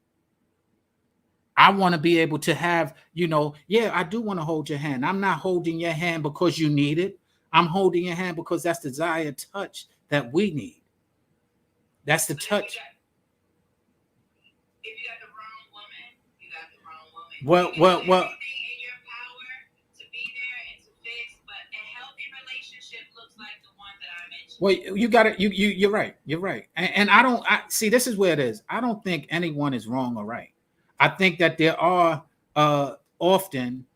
[SPEAKER 1] I want to be able to have, yeah, I do want to hold your hand. I'm not holding your hand because you need it. I'm holding your hand because that's the desired touch that we need. That's the touch.
[SPEAKER 2] If you got the wrong woman, you got the wrong woman.
[SPEAKER 1] Well.
[SPEAKER 2] Everything in your power to be there and to fix, but a healthy relationship looks like the one that I mentioned.
[SPEAKER 1] Well, you got it. You're right. You're right. And I see. This is where it is. I don't think anyone is wrong or right. I think that there are often,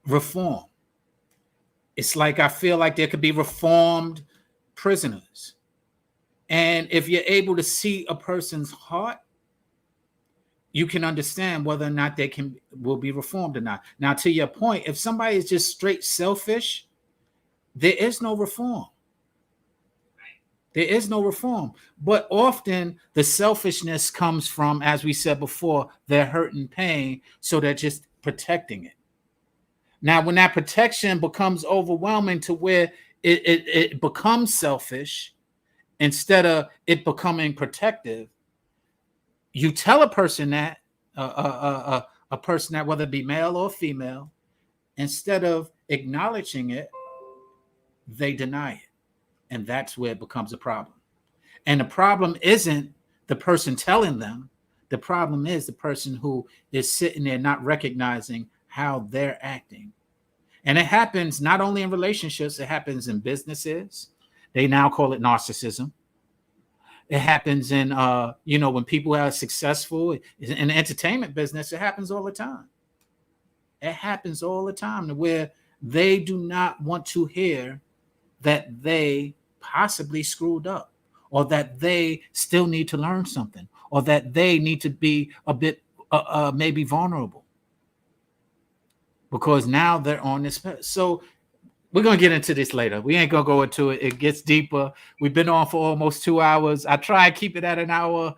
[SPEAKER 1] reform. It's like I feel like there could be reformed prisoners. And if you're able to see a person's heart, you can understand whether or not they will be reformed or not. Now, to your point, if somebody is just straight selfish, there is no reform. There is no reform. But often the selfishness comes from, as we said before, their hurt and pain. So they're just protecting it. Now, when that protection becomes overwhelming to where it becomes selfish instead of it becoming protective. You tell a person that a person that, whether it be male or female, instead of acknowledging it, they deny it, and that's where it becomes a problem. And the problem isn't the person telling them. The problem is the person who is sitting there not recognizing how they're acting. And it happens not only in relationships, it happens in businesses. They now call it narcissism. It happens in when people are successful in the entertainment business. It happens all the time. It happens all the time where they do not want to hear that they possibly screwed up, or that they still need to learn something, or that they need to be a bit maybe vulnerable, because now they're on this. So we're gonna get into this later. We ain't gonna go into it. It gets deeper. We've been on for almost 2 hours. I try and keep it at an hour.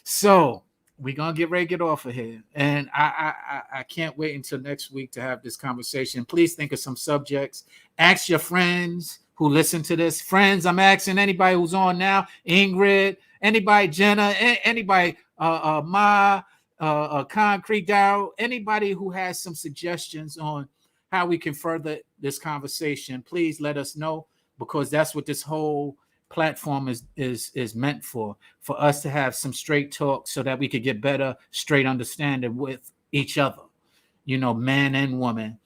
[SPEAKER 1] So we're gonna get ready to get off of here. And I can't wait until next week to have this conversation. Please think of some subjects. Ask your friends who listen to this. Friends, I'm asking anybody who's on now, Ingrid, anybody, Jenna, anybody, Ma, Concrete Darryl, anybody who has some suggestions on how we can further this conversation, please let us know, because that's what this whole platform is meant for us to have some straight talk so that we could get better straight understanding with each other, man and woman.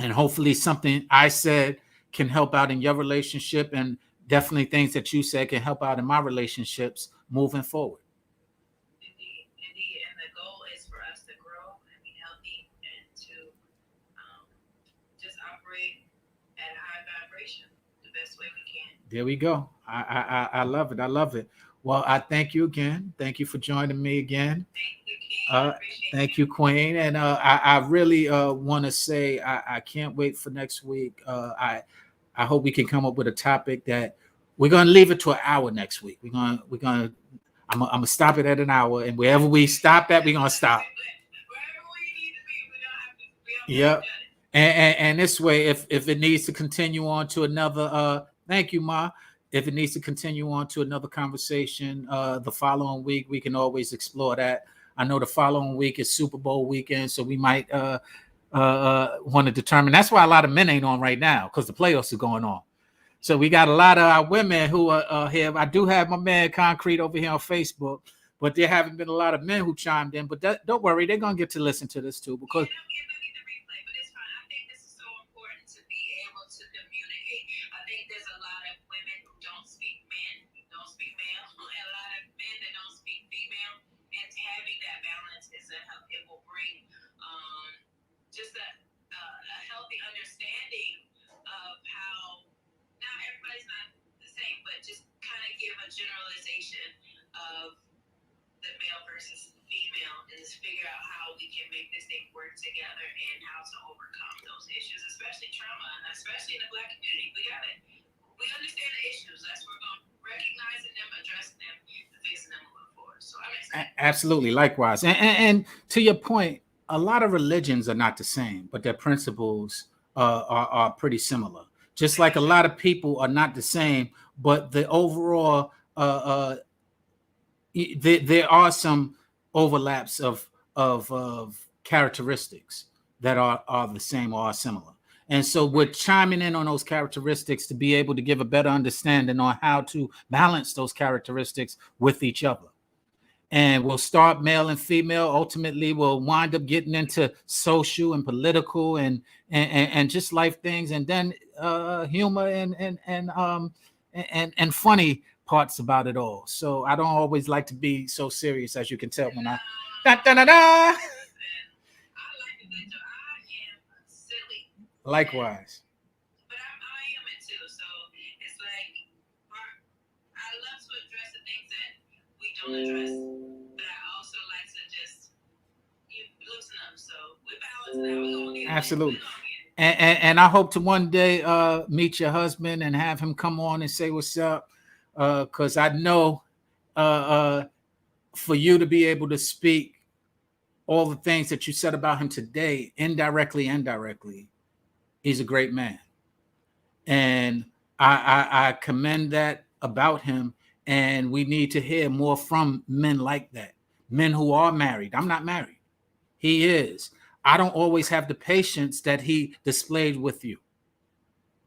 [SPEAKER 1] And hopefully something I said can help out in your relationship, and definitely things that you said can help out in my relationships moving forward.
[SPEAKER 2] Indeed, indeed. And the goal is for us to grow and be healthy and to just operate at a high vibration the best way we can.
[SPEAKER 1] There we go. I love it. I love it. Well, I thank you again. Thank you for joining me again.
[SPEAKER 2] Thank you, King. I
[SPEAKER 1] Uh,
[SPEAKER 2] appreciate
[SPEAKER 1] Thank
[SPEAKER 2] you.
[SPEAKER 1] you, Queen. And I really want to say I can't wait for next week. I hope we can come up with a topic that we're gonna leave it to an hour next week. We're gonna I'm gonna stop it at an hour, and wherever we stop at, we're gonna stop.
[SPEAKER 2] Wherever we need to be, we're gonna have to be on
[SPEAKER 1] Yep.
[SPEAKER 2] board.
[SPEAKER 1] And this way, if it needs to continue on to another, thank you, Ma. If it needs to continue on to another conversation the following week, we can always explore that. I know the following week is Super Bowl weekend, so we might want to determine. That's why a lot of men ain't on right now, because the playoffs are going on. So we got a lot of our women who are here. I do have my man Concrete over here on Facebook, but there haven't been a lot of men who chimed in. But don't worry, they're gonna get to listen to this too, because
[SPEAKER 2] Yeah, they'll get the replay, but it's fine. I think this is so important to be able to communicate. I think there's a lot of women who don't speak men, don't speak male, and a lot of men that don't speak female. And having that balance is a help. It will bring just a healthy understanding of how not everybody's not the same, but just kind of give a generalization of the male versus female and just figure out how we can make this thing work together and how to overcome those issues, especially trauma, especially in the Black community. We understand the issues. That's what we're going to recognizing them, addressing them, and facing them moving forward. So I'm excited.
[SPEAKER 1] Absolutely, likewise. And to your point, a lot of religions are not the same, but their principles are pretty similar. Just like a lot of people are not the same, but the overall there are some overlaps of characteristics that are the same or are similar. And so we're chiming in on those characteristics to be able to give a better understanding on how to balance those characteristics with each other. And we'll start male and female. Ultimately, we'll wind up getting into social and political and just life things, and then humor and funny parts about it all. So I don't always like to be so serious, as you can tell when I. Da, da, da, da.
[SPEAKER 2] I like it that I am silly.
[SPEAKER 1] Likewise.
[SPEAKER 2] But I am it too. So it's like I love to address the things that we don't address, but I also like to just loosen up. So we're balanced now. We're gonna get
[SPEAKER 1] Absolutely.
[SPEAKER 2] it.
[SPEAKER 1] And I hope to one day meet your husband and have him come on and say what's up, because I know for you to be able to speak all the things that you said about him today, indirectly, he's a great man. And I commend that about him, and we need to hear more from men like that, men who are married. I'm not married. He is. I don't always have the patience that he displayed with you,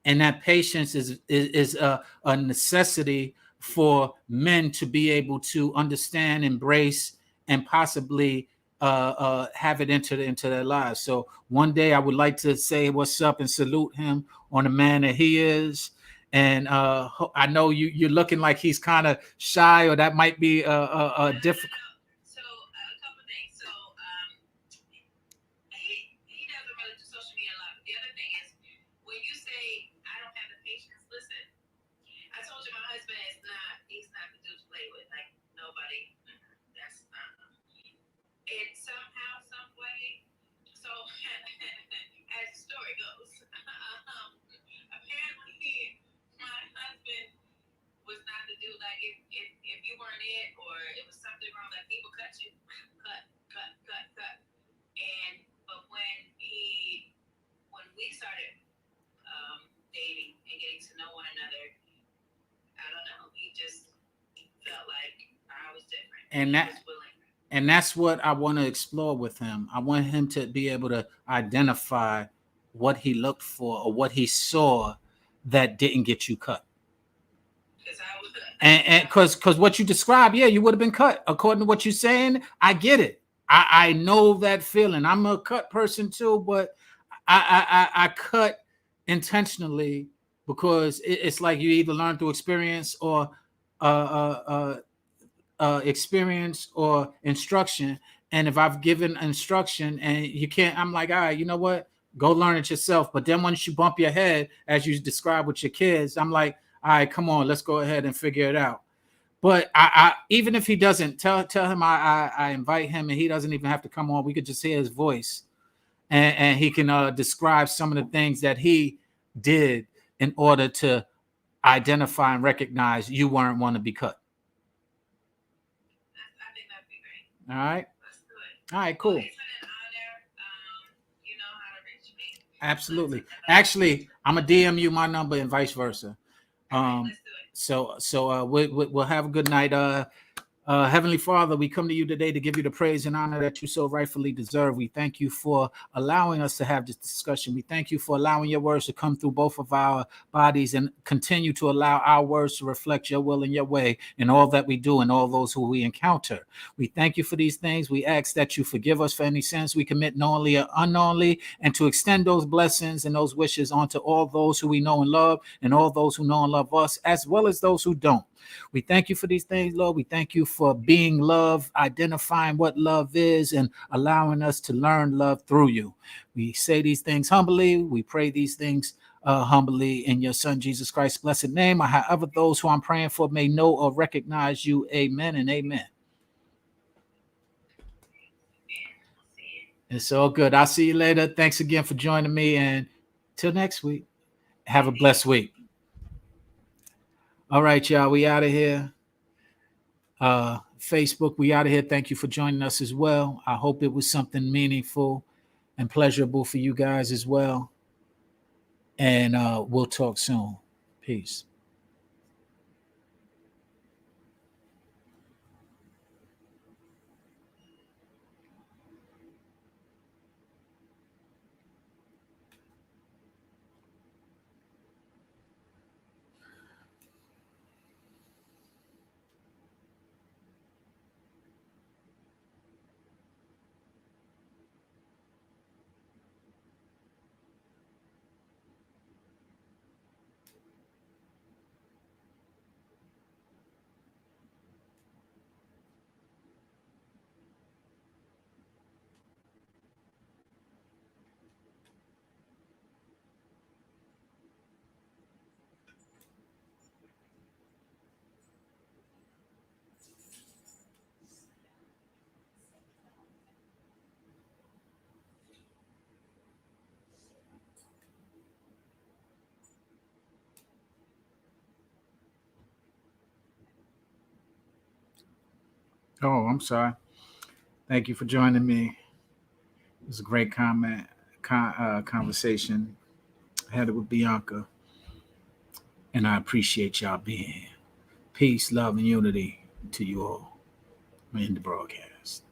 [SPEAKER 1] and that patience is a necessity for men to be able to understand, embrace, and possibly have it into their lives. So one day I would like to say what's up and salute him on the man that he is. And I know you're looking like he's kind of shy, or that might be a difficult.
[SPEAKER 2] So a couple things. So he doesn't really do social media a lot. But the other thing is, when you say I don't have the patience, listen. I told you my husband is not. He's not the dude to play with. Like nobody. That's and somehow, some way. So as the story goes, apparently my husband was not the dude. Like if you weren't it or it was something wrong, like he would cut you, cut. And but when we started dating and getting to know one another, I don't know. He just felt like I was different.
[SPEAKER 1] And
[SPEAKER 2] he
[SPEAKER 1] that
[SPEAKER 2] was willing.
[SPEAKER 1] and that's what I want to explore with him. I want him to be able to identify what he looked for or what he saw that didn't get you cut.
[SPEAKER 2] Because I was.
[SPEAKER 1] And because what you described, yeah, you would have been cut. According to what you're saying, I get it. I know that feeling. I'm a cut person too, but I cut intentionally because it's like you either learn through experience or uh, uh, uh, experience or instruction. And if I've given instruction and you can't, I'm like, all right, you know what? Go learn it yourself. But then once you bump your head, as you describe with your kids, I'm like, all right, come on, let's go ahead and figure it out. But I even if he doesn't tell him I invite him and he doesn't even have to come on, we could just hear his voice and he can describe some of the things that he did in order to identify and recognize you weren't one to be cut.
[SPEAKER 2] I think that'd be great.
[SPEAKER 1] All right.
[SPEAKER 2] Let's do it.
[SPEAKER 1] All right, cool.
[SPEAKER 2] Well, it's been an honor. You know how to reach me.
[SPEAKER 1] Absolutely. Actually, I'm gonna DM you my number and vice versa.
[SPEAKER 2] Right, let's do it.
[SPEAKER 1] So we'll have a good night. Heavenly Father, we come to you today to give you the praise and honor that you so rightfully deserve. We thank you for allowing us to have this discussion. We thank you for allowing your words to come through both of our bodies and continue to allow our words to reflect your will and your way in all that we do and all those who we encounter. We thank you for these things. We ask that you forgive us for any sins we commit knowingly or unknowingly, and to extend those blessings and those wishes onto all those who we know and love, and all those who know and love us, as well as those who don't. We thank you for these things, Lord. We thank you for being love, identifying what love is, and allowing us to learn love through you. We say these things humbly. We pray these things humbly in your Son, Jesus Christ's blessed name. Or however those who I'm praying for may know or recognize you. Amen and amen. It's all good. I'll see you later. Thanks again for joining me. And till next week, have a blessed week. All right, y'all. We out of here. Facebook, we out of here. Thank you for joining us as well. I hope it was something meaningful and pleasurable for you guys as well. And we'll talk soon. Peace. Oh, I'm sorry. Thank you for joining me. It was a great conversation. I had it with Bianca. And I appreciate y'all being here. Peace, love, and unity to you all in the broadcast.